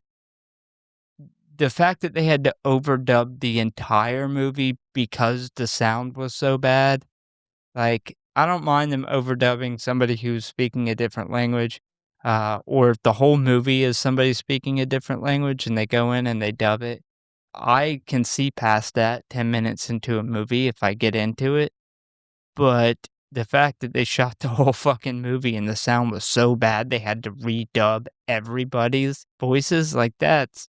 The fact that they had to overdub the entire movie because the sound was so bad, like, I don't mind them overdubbing somebody who's speaking a different language, or if the whole movie is somebody speaking a different language and they go in and they dub it. I can see past that 10 minutes into a movie if I get into it. But the fact that they shot the whole fucking movie and the sound was so bad they had to redub everybody's voices, like, that's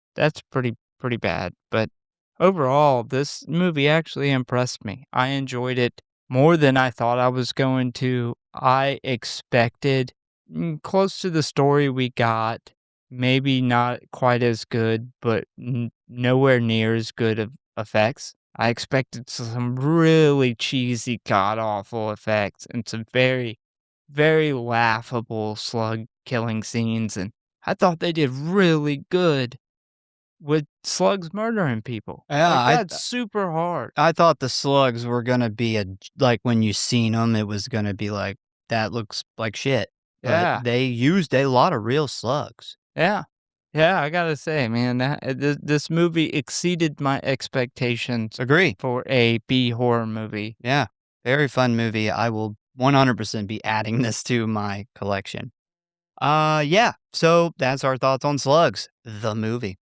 pretty bad. But overall, this movie actually impressed me. I enjoyed it more than I thought I was going to. I expected close to the story we got, maybe not quite as good, but nowhere near as good of effects. I expected some really cheesy, god awful effects and some very, very laughable slug killing scenes, and I thought they did really good with slugs murdering people.
Yeah,
Like, that's super hard.
I thought the slugs were gonna be like, when you seen them, it was gonna be like, "That looks like shit." But
Yeah,
they used a lot of real slugs.
yeah. Yeah, I gotta say, man, that this movie exceeded my expectations
Agree.
for a B horror movie.
Yeah, very fun movie. I will 100% be adding this to my collection. Yeah, so that's our thoughts on Slugs, the movie.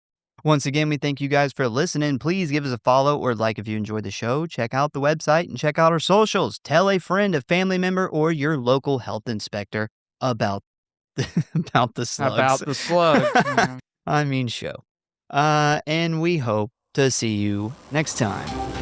Once again, we thank you guys for listening. Please give us a follow or like if you enjoyed the show. Check out the website and check out our socials. Tell a friend, a family member, or your local health inspector about about the slugs.
About the slugs, man.
I mean, show. And we hope to see you next time.